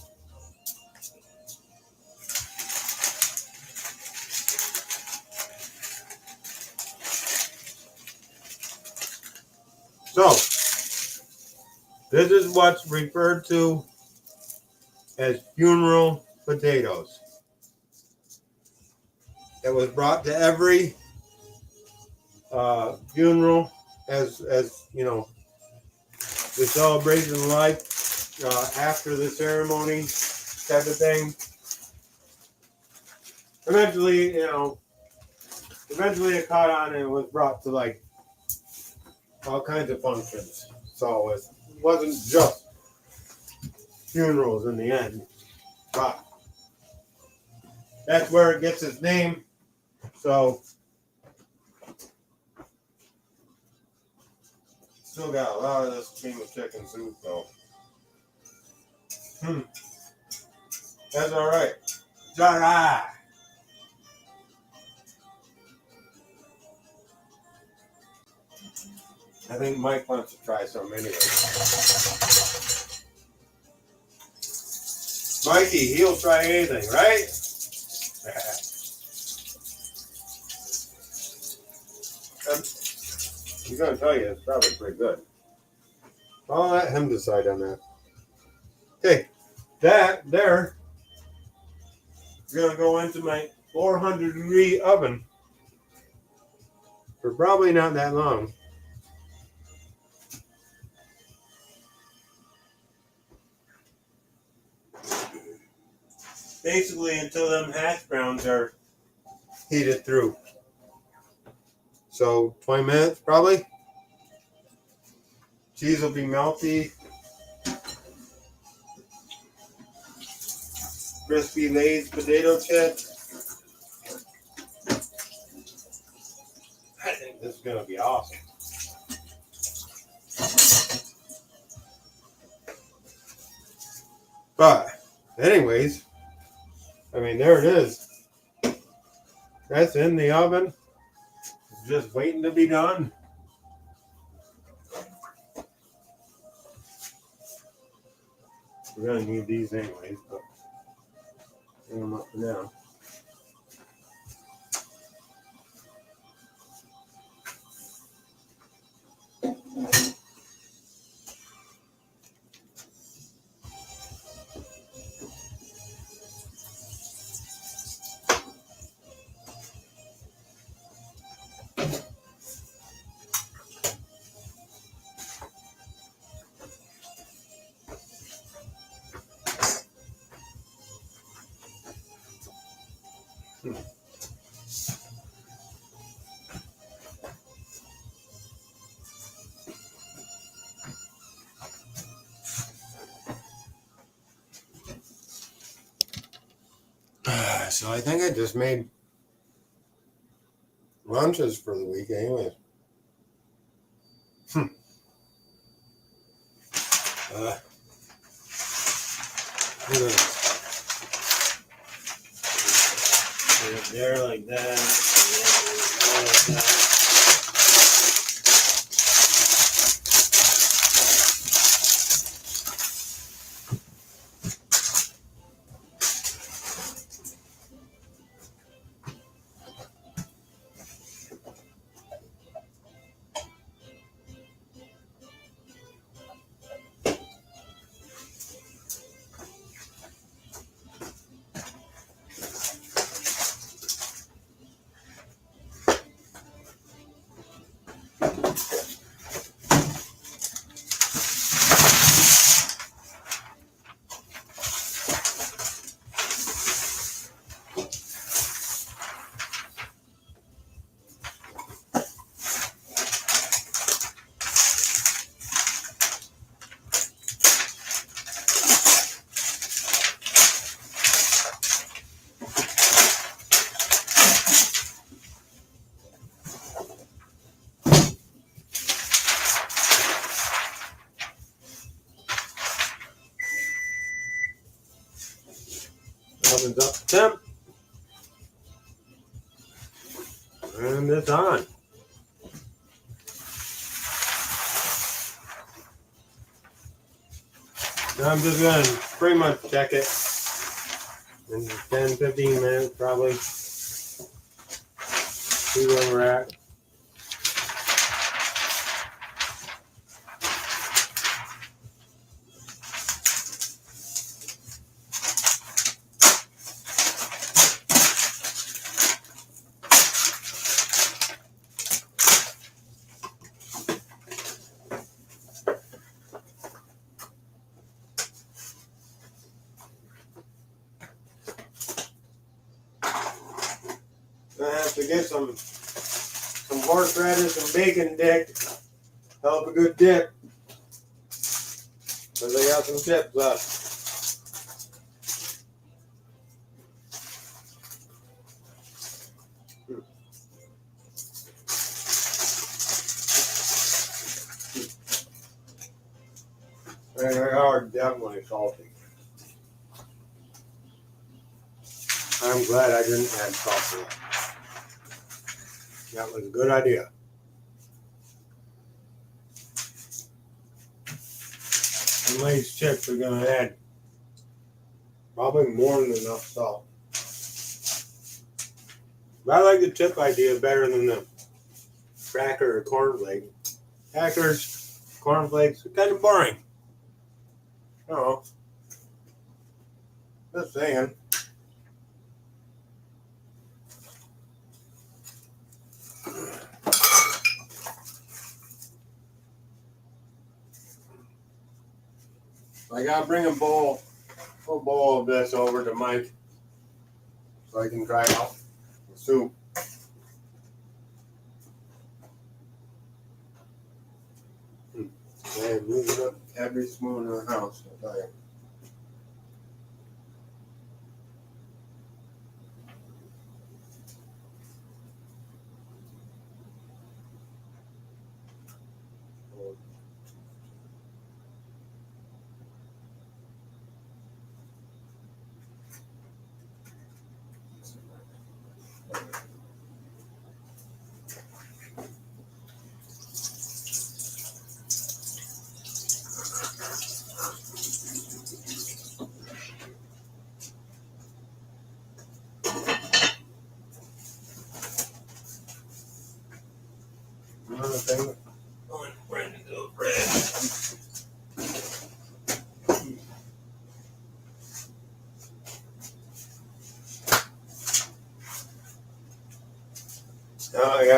So, this is what's referred to as funeral potatoes. It was brought to every funeral as you know, the celebration of life after the ceremony type of thing. Eventually, you know, it caught on and it was brought to like all kinds of functions. So it wasn't just funerals in the end, but that's where it gets its name. So still got a lot of this cream of chicken soup though. That's all right. It's all right. I think Mike wants to try some anyway. Mikey, he'll try anything, right? I'm going to tell you, it's probably pretty good. I'll let him decide on that. Okay, that there is going to go into my 400-degree oven for probably not that long. Basically until them hash browns are heated through. So 20 minutes probably. Cheese will be melty. Crispy Lay's potato chips. I think this is going to be awesome. But, anyways, I mean, there it is. That's in the oven. Just waiting to be done. We're going to need these anyways, but bring them up for now. So I think I just made lunches for the week anyways. Look at this. Put it there like that. Like that. Oven's up to temp. And it's on. Now I'm just going to pretty much check it in 10-15 minutes probably. See where we're at. I have to get some horseradish and bacon dick. Help a good dip. Because I got some chips left. They are definitely salty. I'm glad I didn't add salt to that. That was a good idea. And these chips are going to add probably more than enough salt. But I like the chip idea better than the cracker or cornflake. Crackers, cornflakes are kind of boring. I don't know. Just saying. I gotta bring a full bowl of this over to Mike so I can try out the soup. I'm using up every spoon in the house, I'll tell you.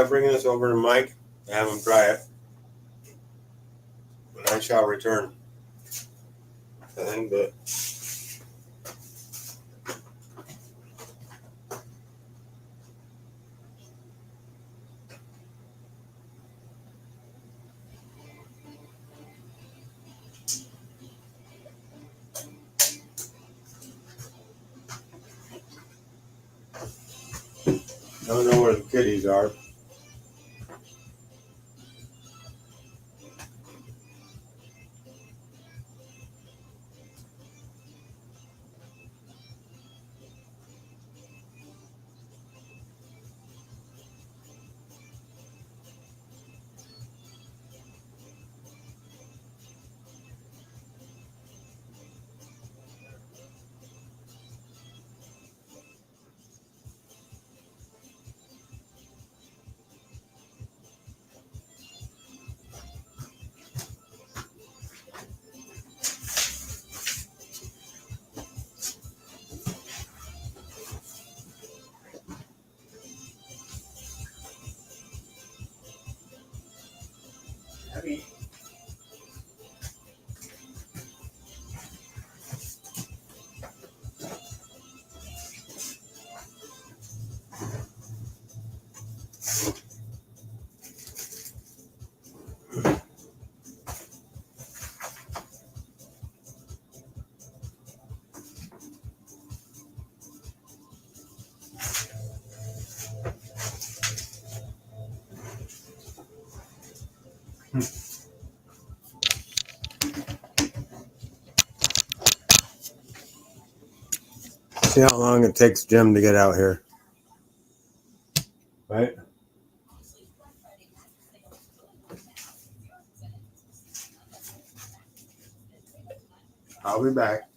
of bringing this over to Mike and have him try it. And I shall return. But I don't know where the kitties are. See how long it takes Jim to get out here. Right? I'll be back.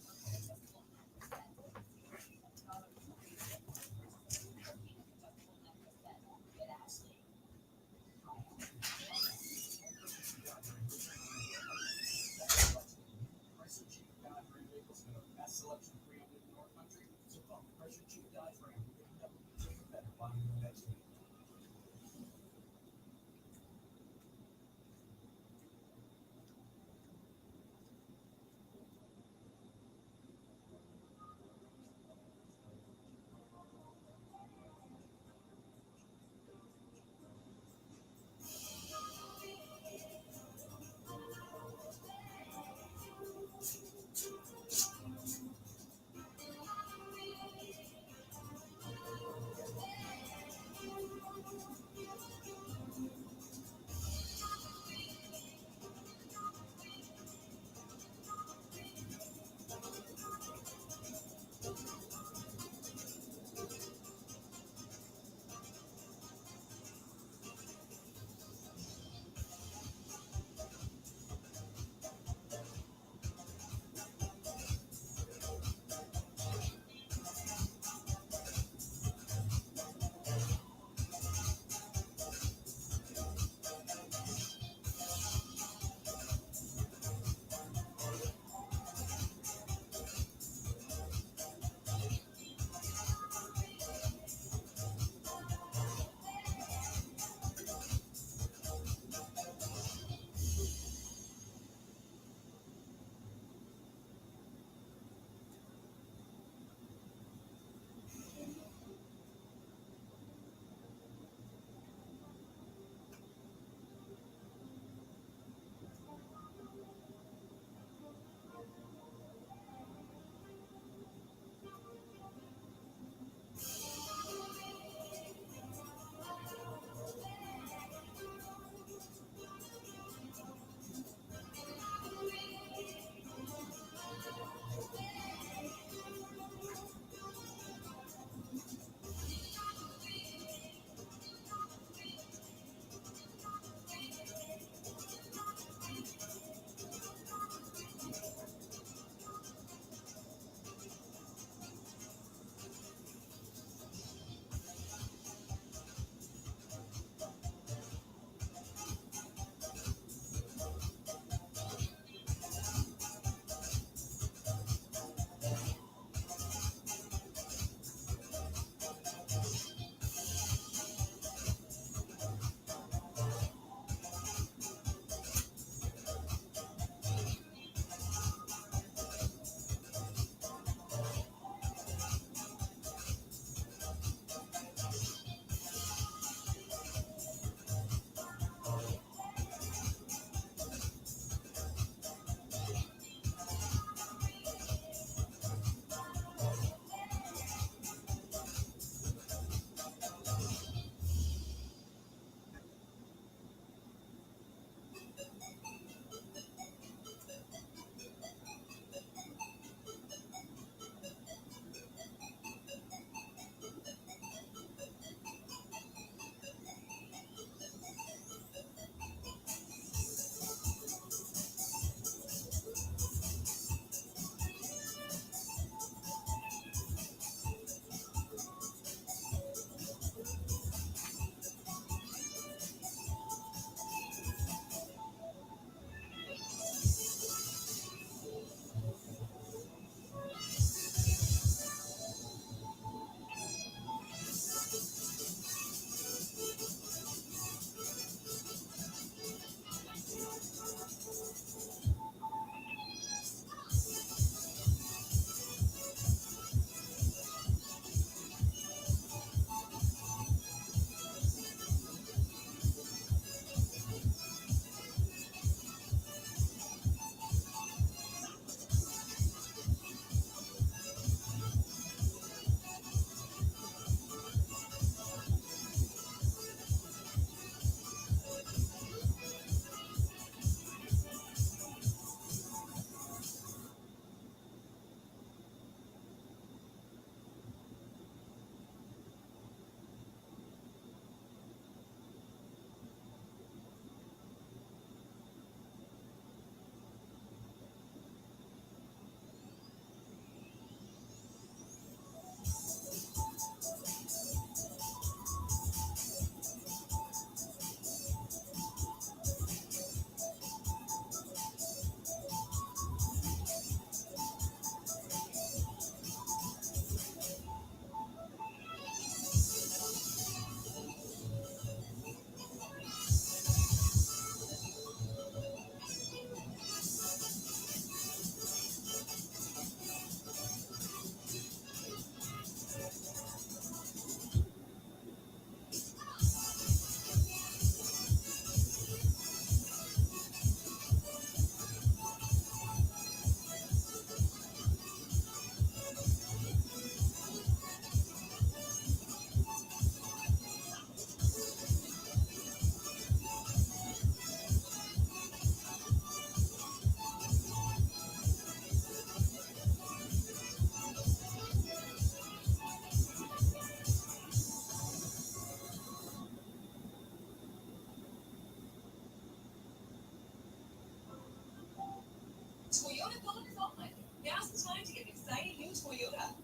Toyota Golden Gauntlet. Now's the time to get an exciting new Toyota.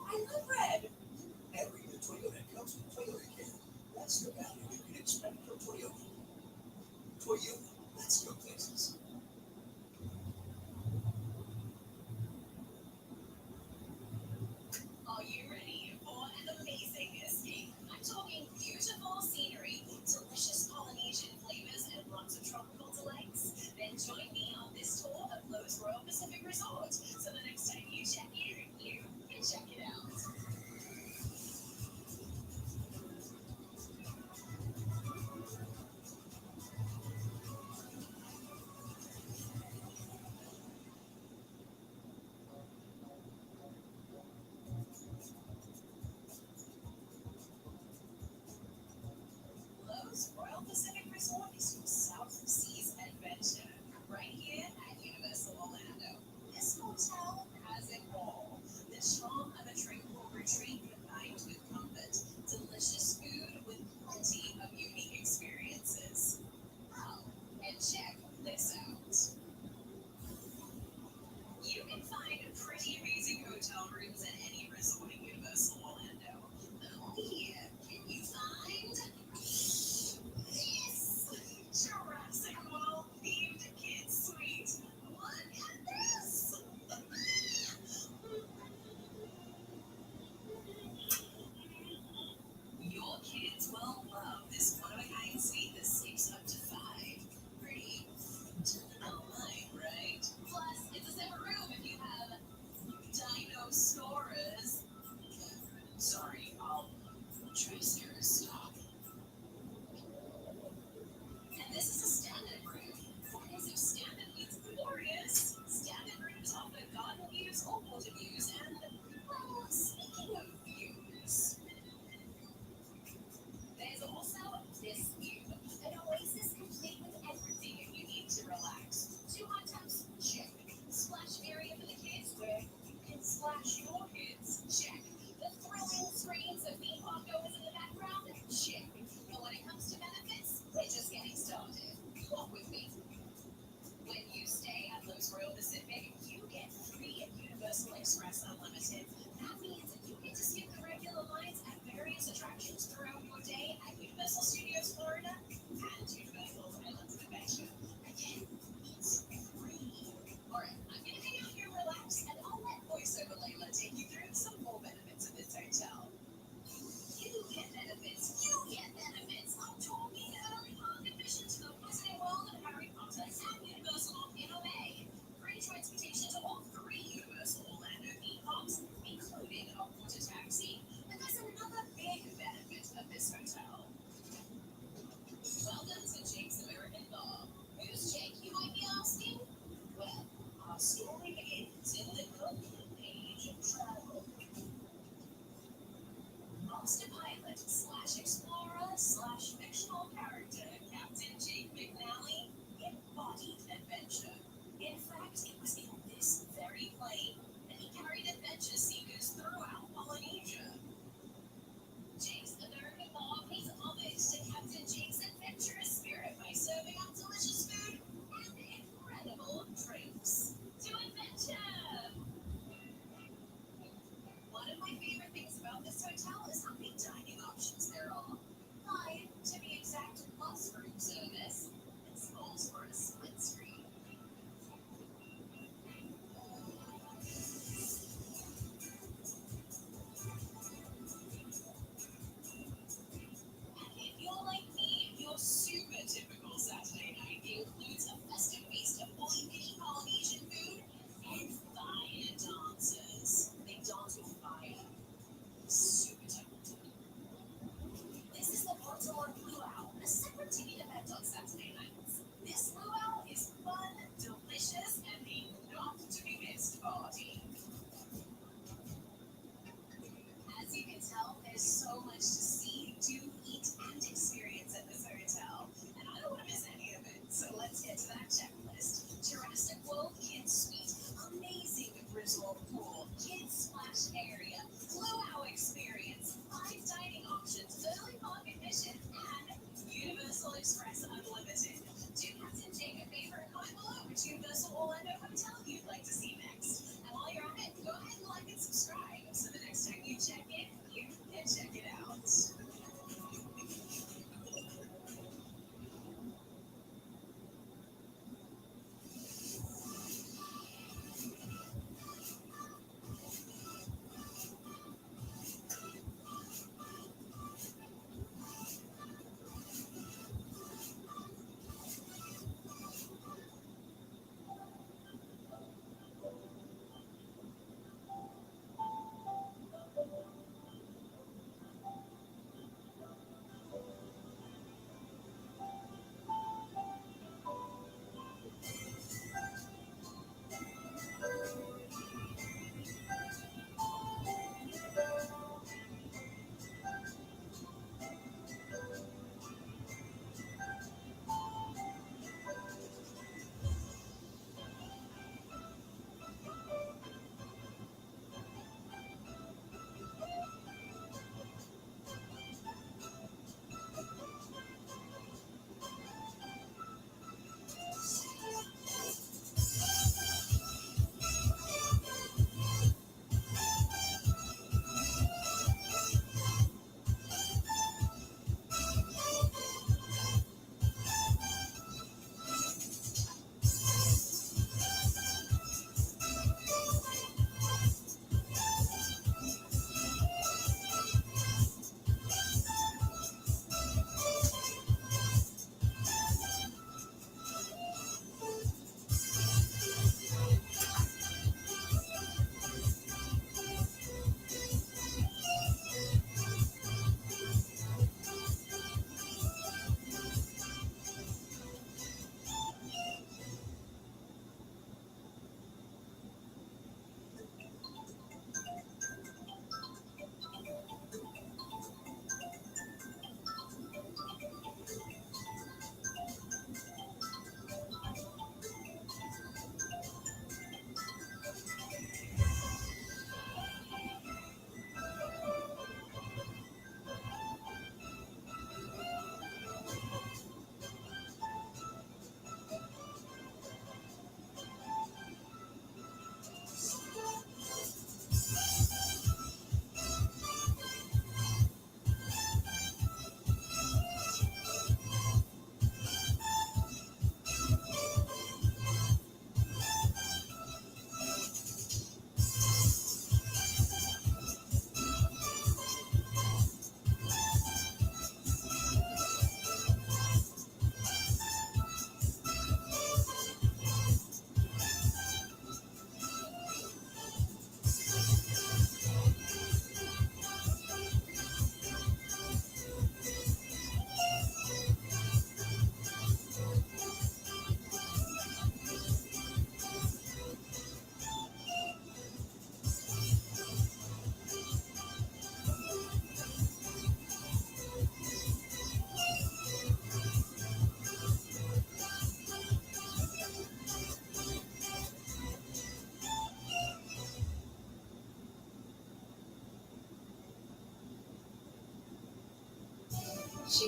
I love red. Every new Toyota comes with Toyota Care. That's the value you can expect from Toyota. Toyota, let's go places. Are you ready for an amazing escape? I'm talking beautiful scenery, delicious Polynesian flavors, and lots of tropical delights. Then join me on this tour of Lowe's Royal Pacific Resort. So the next time you check in, you can check it out.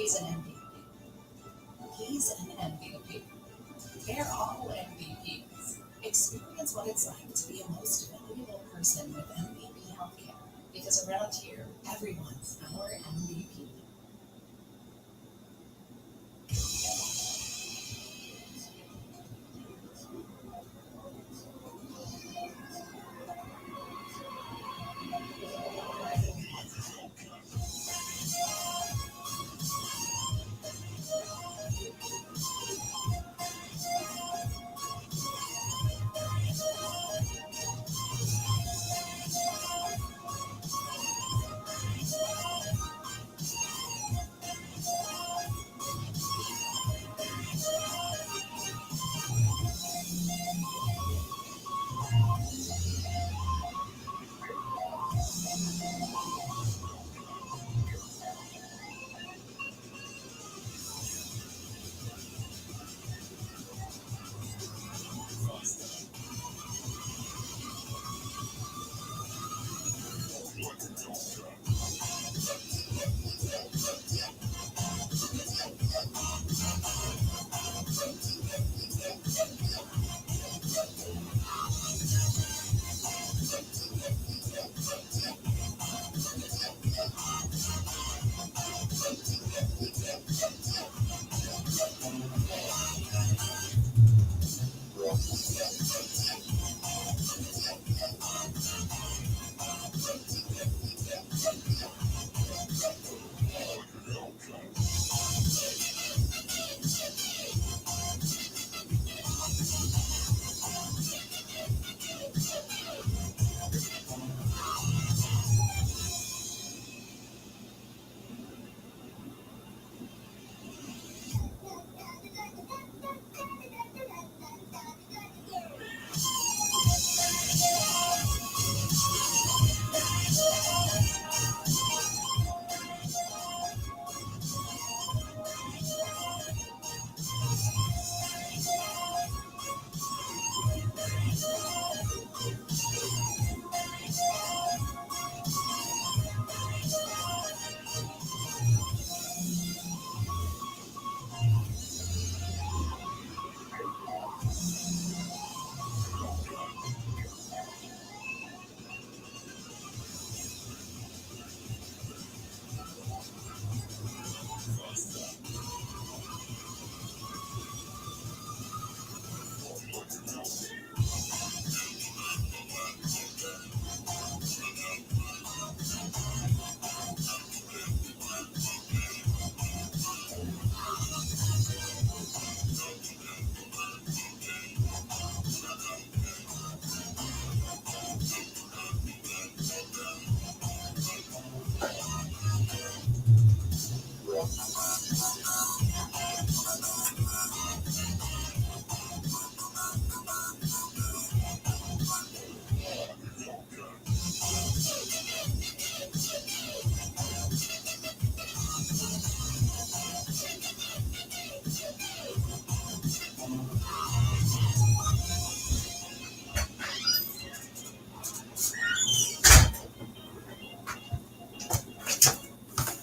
He's an MVP. He's an MVP. They're all MVPs. Experience what it's like to be a most valuable person with MVP Healthcare. Because around here, everyone's our MVP.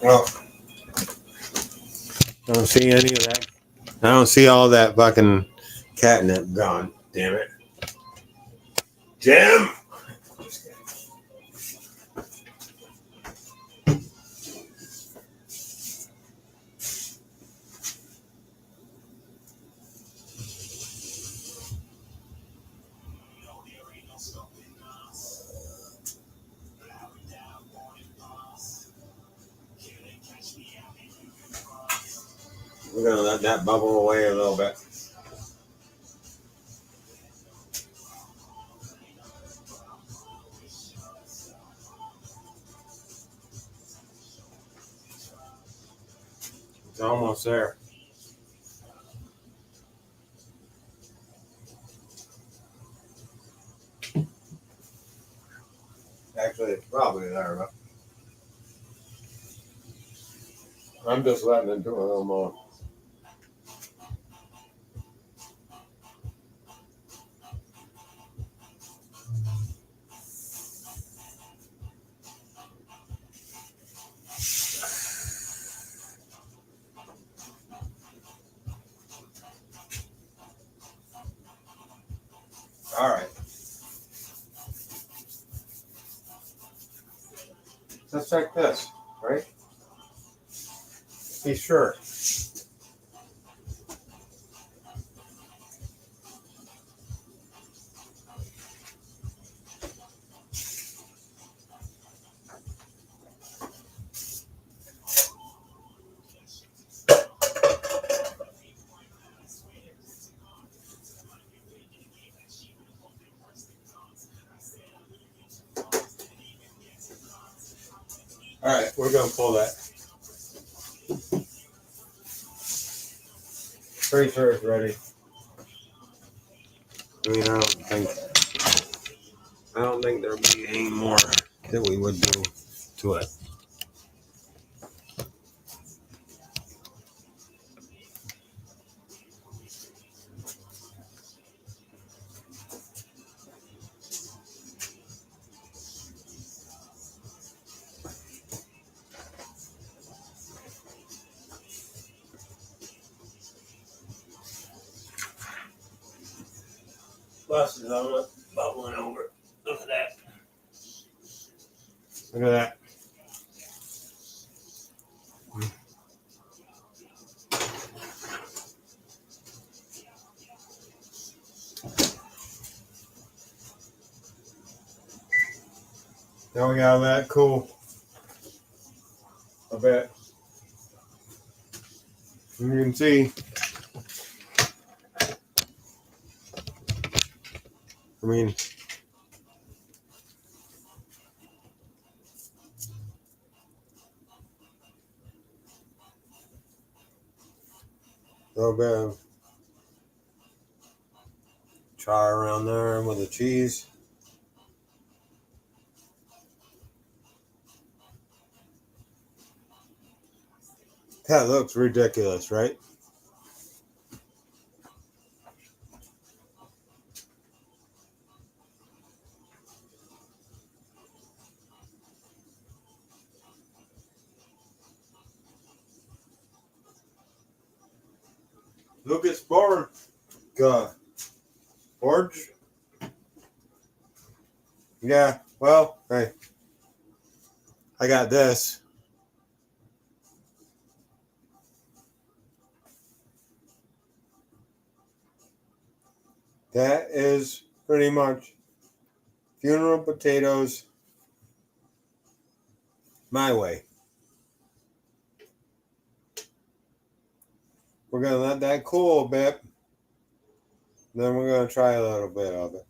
Well, I don't see any of that. I don't see all that fucking catnip gone. Damn it. Jim! We're gonna let that bubble away a little bit. It's almost there. Actually, it's probably there, but I'm just letting it do a little more. All right. Let's check this, right? Be sure. All right, we're gonna pull that. Pretty sure it's ready. I mean, I don't think there'll be any more that we would do to it. Plus, it's all bubbling over. Look at that. Look at that. Now we gotta let it cool a bit. You can see, I mean, a little bit of char around there with the cheese. That looks ridiculous, right? Lucas Borg. Forge? Yeah, well, hey. I got this. That is pretty much funeral potatoes my way. We're going to let that cool a bit. Then we're going to try a little bit of it.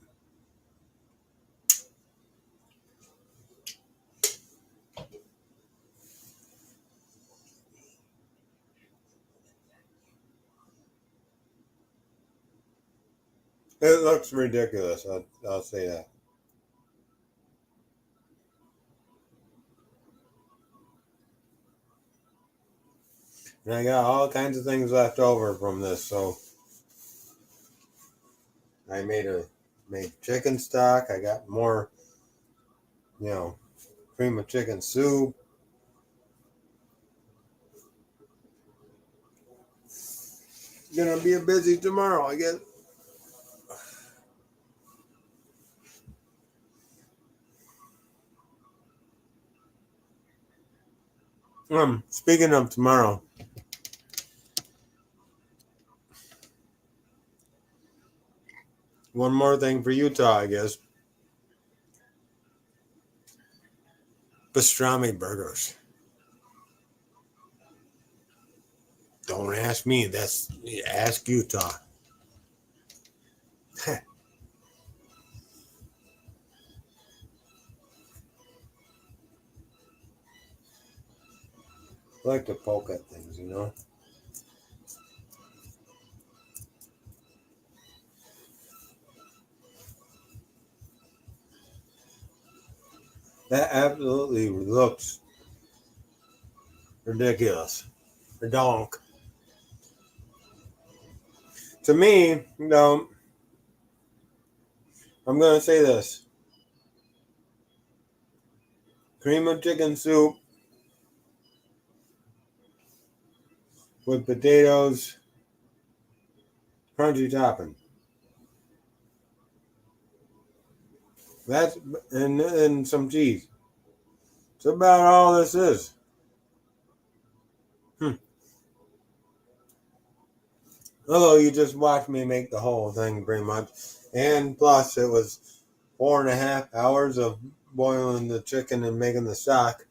It looks ridiculous, I'll say that. And I got all kinds of things left over from this, so I made chicken stock. I got more, cream of chicken soup. Gonna be a busy tomorrow, I guess. Speaking of tomorrow, one more thing for Utah, I guess. Pastrami burgers. Don't ask me. Ask Utah. I like to poke at things, That absolutely looks ridiculous. Redonk. To me, I'm going to say this. Cream of chicken soup with potatoes, crunchy topping. That's and some cheese. That's about all this is. Although you just watched me make the whole thing pretty much. And plus it was 4.5 hours of boiling the chicken and making the stock.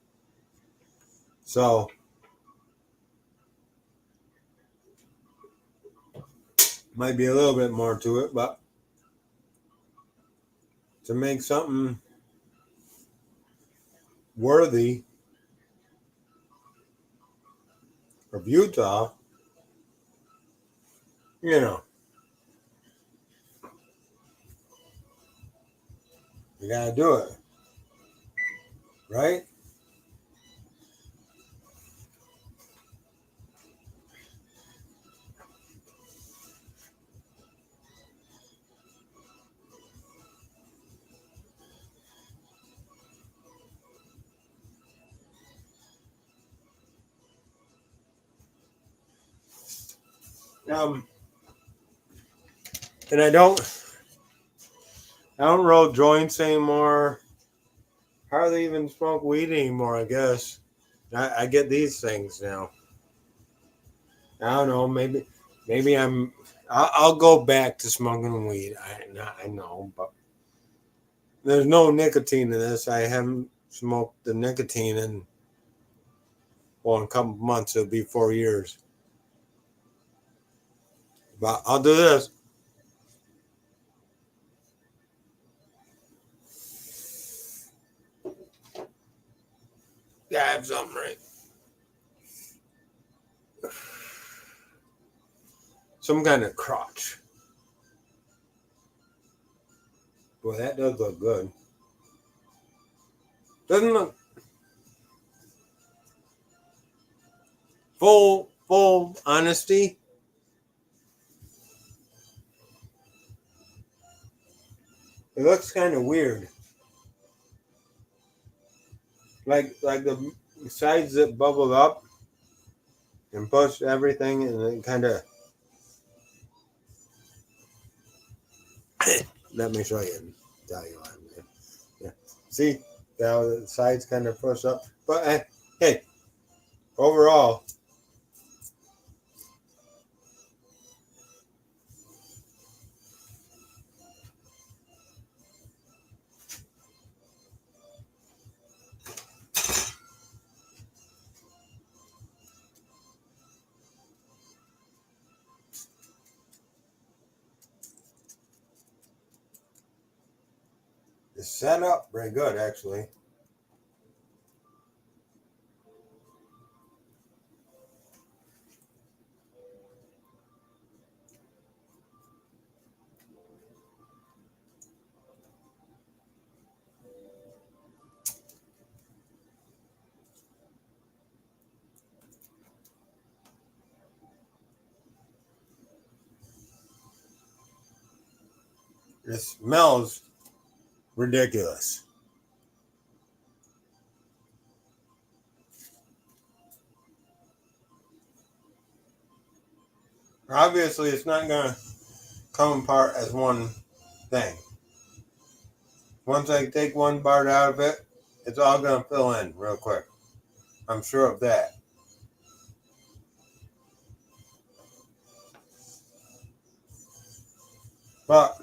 So might be a little bit more to it, but to make something worthy of Utah, you know, you gotta do it, right? Um, and I don't roll joints anymore. Hardly even smoke weed anymore. I guess I get these things now. I don't know. Maybe I'll go back to smoking weed. I know, but there's no nicotine in this. I haven't smoked the nicotine in a couple months. It'll be 4 years. But I'll do this. Yeah, I have something right. Some kind of crotch. Boy, that does look good. Doesn't look full honesty. It looks kind of weird. Like the sides that bubble up and push everything, and it kind of. Let me show you and tell you. Yeah. See how the sides kind of push up, but hey, overall, it's set up very good actually. It smells ridiculous. Obviously, it's not gonna come apart as one thing. Once I take one part out of it, it's all gonna fill in real quick. I'm sure of that. But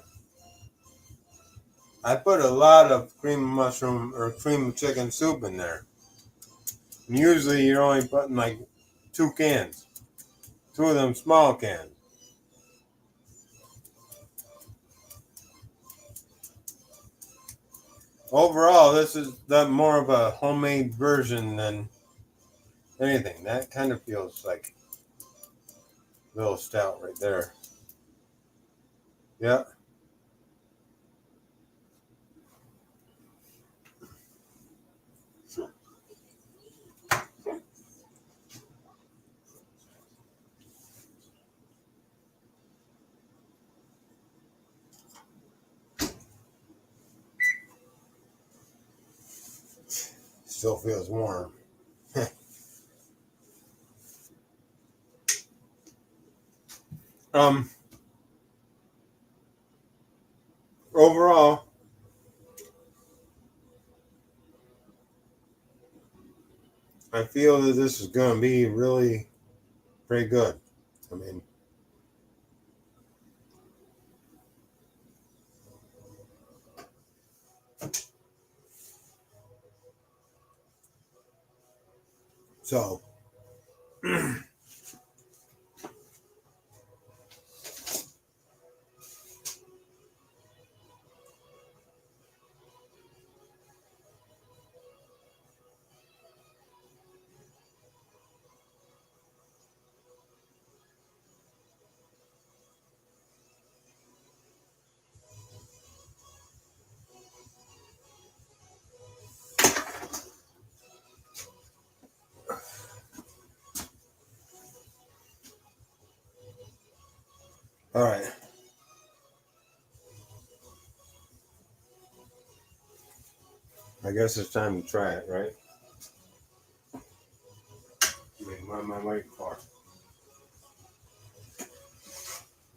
I put a lot of cream of mushroom or cream of chicken soup in there. And usually you're only putting like 2 cans, two of them small cans. Overall, this is more of a homemade version than anything. That kind of feels like a little stout right there. Yeah. Still feels warm. Um, overall, I feel that this is going to be really pretty good. I mean, so all right. I guess it's time to try it, right? I mean, what am I waiting for?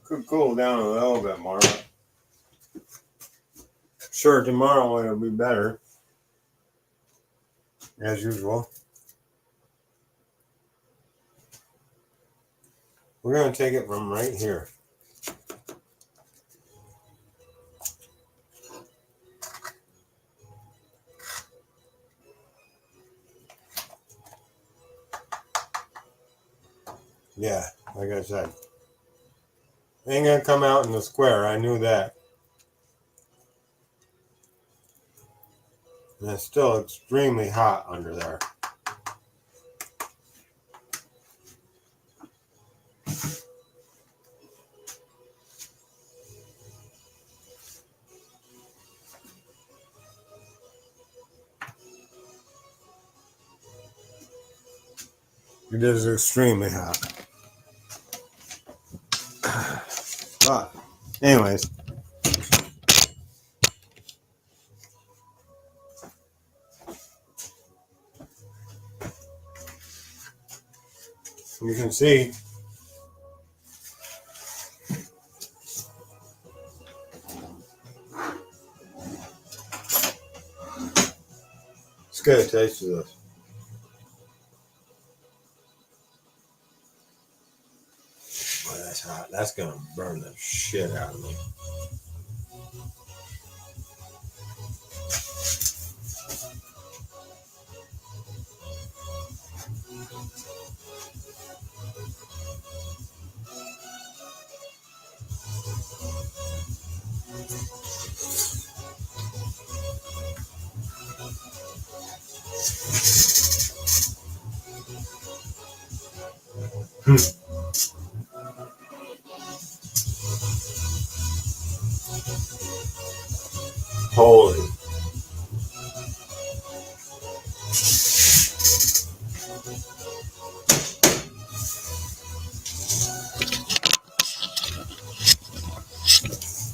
Could cool down a little bit more. Sure, tomorrow it'll be better, as usual. We're going to take it from right here. Yeah, like I said. Ain't going to come out in the square. I knew that. And it's still extremely hot under there. It is extremely hot. But, anyways. You can see let's get a taste of this. Oh, that's hot. That's gonna burn the shit out of me. Holy.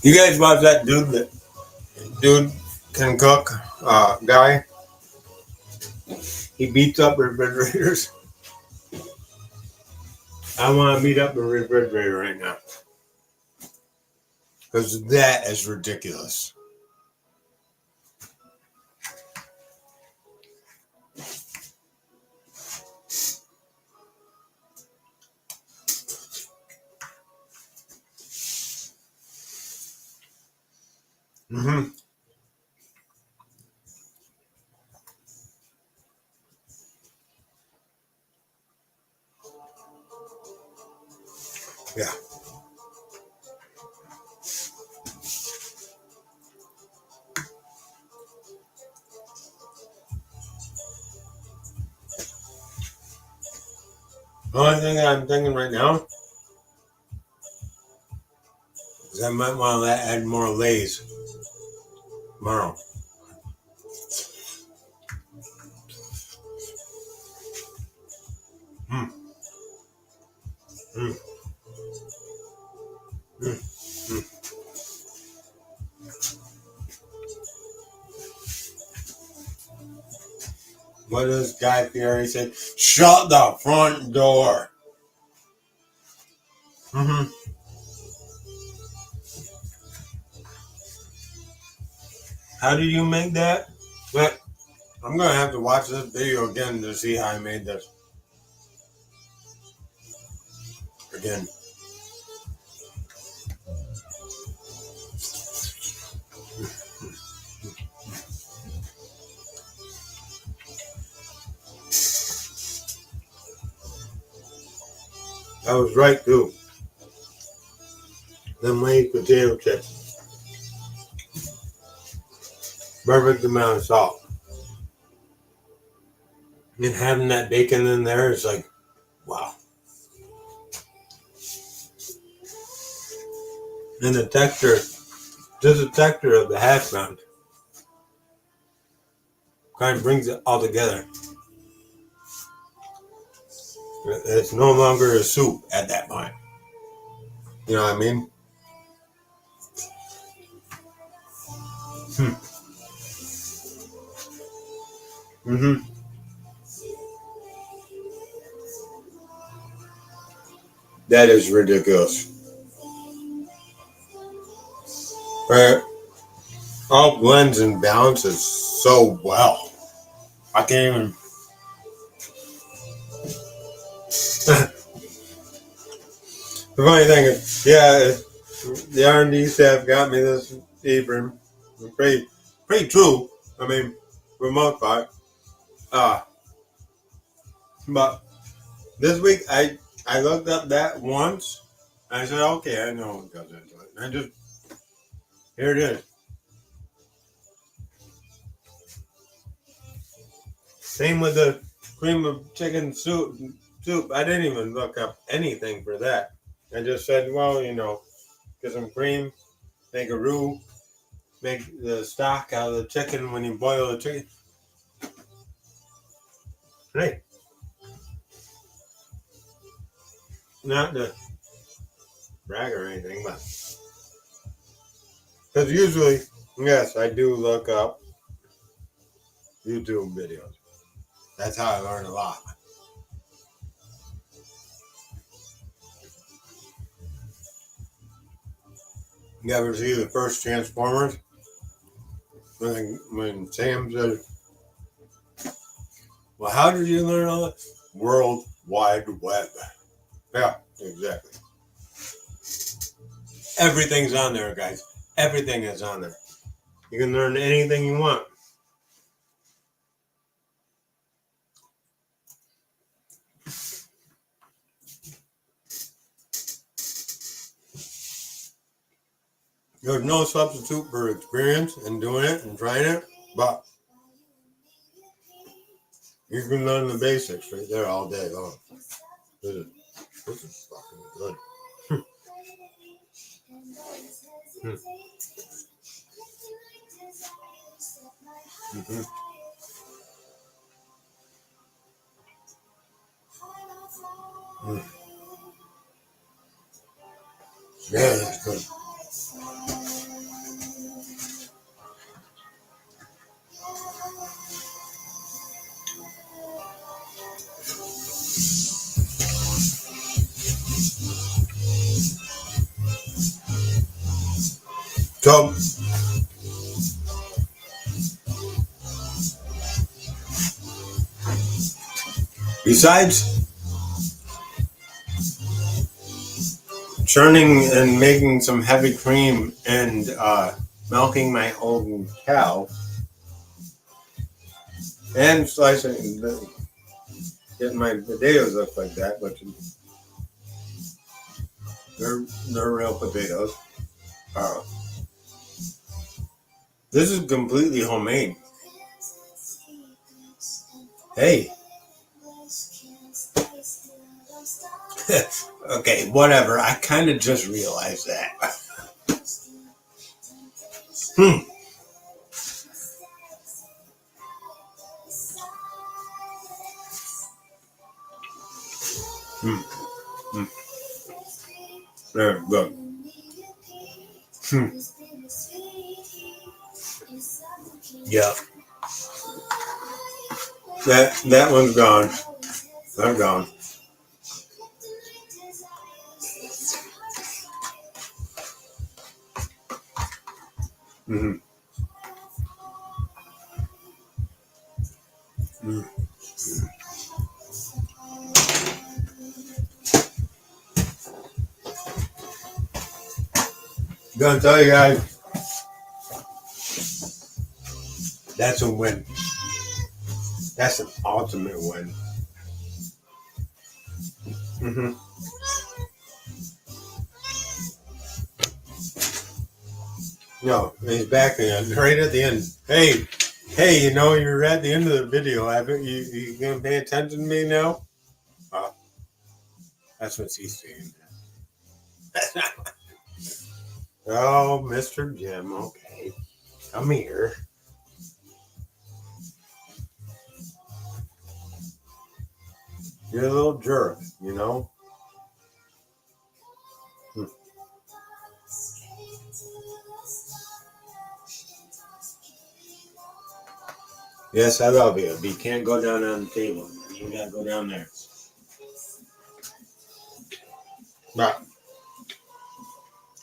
You guys watch that dude can cook guy? He beats up refrigerators. I want to beat up a refrigerator right now. Because that is ridiculous. Mm-hmm. Yeah. The only thing I'm thinking right now is I might want to add more Lay's tomorrow. Mm. Mm. Mm. Mm. What does Guy Fieri say? Shut the front door. Mm-hmm. How do you make that? What? I'm gonna have to watch this video again to see how I made this. Again. I was right too. Them Lay's potato chips. Perfect amount of salt. And having that bacon in there is like, wow. And the texture, just the texture of the hash brown kind of brings it all together. It's no longer a soup at that point. You know what I mean? Mm-hmm. That is ridiculous. Right? All blends and balances so well. I can't even. The funny thing is, yeah, the R&D staff got me this apron. Pretty true. I mean, for the most part. But this week I looked up that once. And I said, okay, I know what goes into it. And here it is. Same with the cream of chicken soup. I didn't even look up anything for that. I just said, well, get some cream, make a roux, make the stock out of the chicken when you boil the chicken. Hey, not to brag or anything, but because usually, yes, I do look up YouTube videos. That's how I learn a lot. You ever see the first Transformers? When Sam said, well, how did you learn all that? World Wide Web. Yeah, exactly. Everything's on there, guys. Everything is on there. You can learn anything you want. There's no substitute for experience and doing it and trying it, but you can learn the basics right there all day long. This is fucking good. Mm-hmm. Mm. Yeah, that's good. So, besides churning and making some heavy cream and milking my own cow and slicing, getting my potatoes up like that, which they're real potatoes. This is completely homemade. Hey. Okay, whatever. I kind of just realized that. Hmm. Very good. Yeah. That one's gone. They're gone. Mm-hmm. Mm. Gonna tell you guys, that's a win. That's an ultimate win. Mm-hmm. No, he's back again, right at the end. Hey, you know, you're at the end of the video. Haven't you gonna pay attention to me now? That's what she's saying. Oh, Mr. Jim, okay. Come here. You're a little jerk, you know? Hmm. Yes, I love you, but you can't go down on the table. You gotta go down there. Right.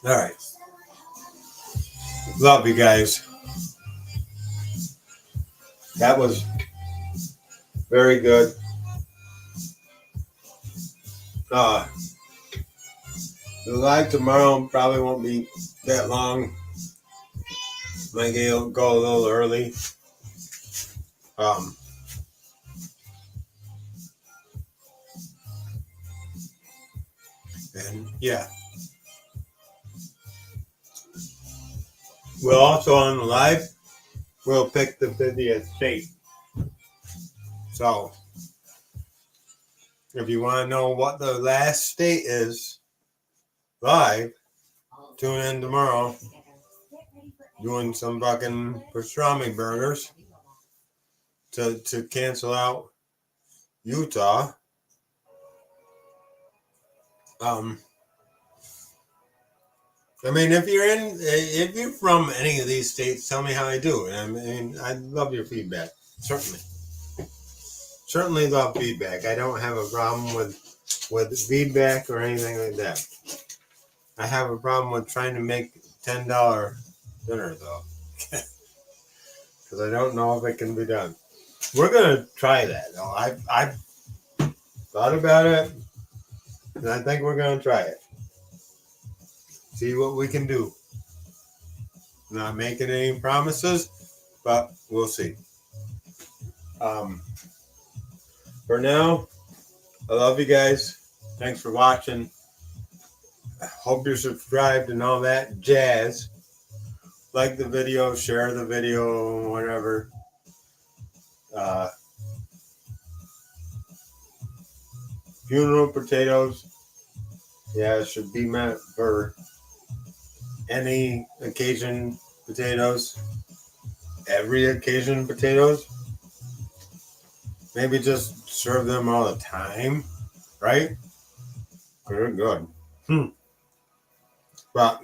All right. Love you guys. That was very good. The live tomorrow probably won't be that long. Might go a little early. And yeah. We'll also on the live, we'll pick the 50th state. So if you want to know what the last state is live, tune in tomorrow. Doing some fucking pastrami burgers to cancel out Utah. I mean, if you're from any of these states, tell me how I do. I mean, I love your feedback. Certainly love feedback. I don't have a problem with feedback or anything like that. I have a problem with trying to make $10 dinner though, because I don't know if it can be done. We're gonna try that though. I've thought about it, and I think we're gonna try it. See what we can do. Not making any promises, but we'll see. For now, I love you guys. Thanks for watching. I hope you're subscribed and all that jazz. Like the video, share the video, whatever. Funeral potatoes. Yeah, it should be meant for any occasion potatoes. Every occasion potatoes. Maybe just serve them all the time, right? They're good. But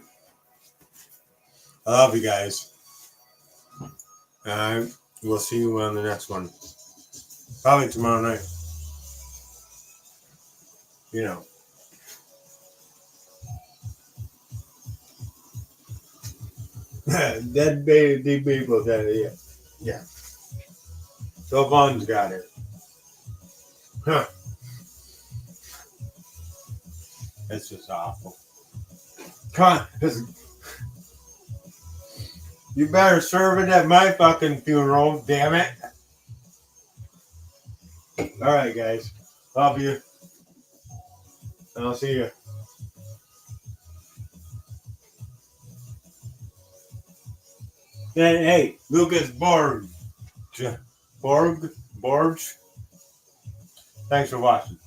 I love you guys. We'll see you on the next one. Probably tomorrow night. You know. Dead baby people said it. Yeah. So Vaughn's got it. Huh. It's just awful. Come on. You better serve it at my fucking funeral, damn it. Alright, guys. Love you. And I'll see you. Hey, Lucas Borg. Thanks for watching.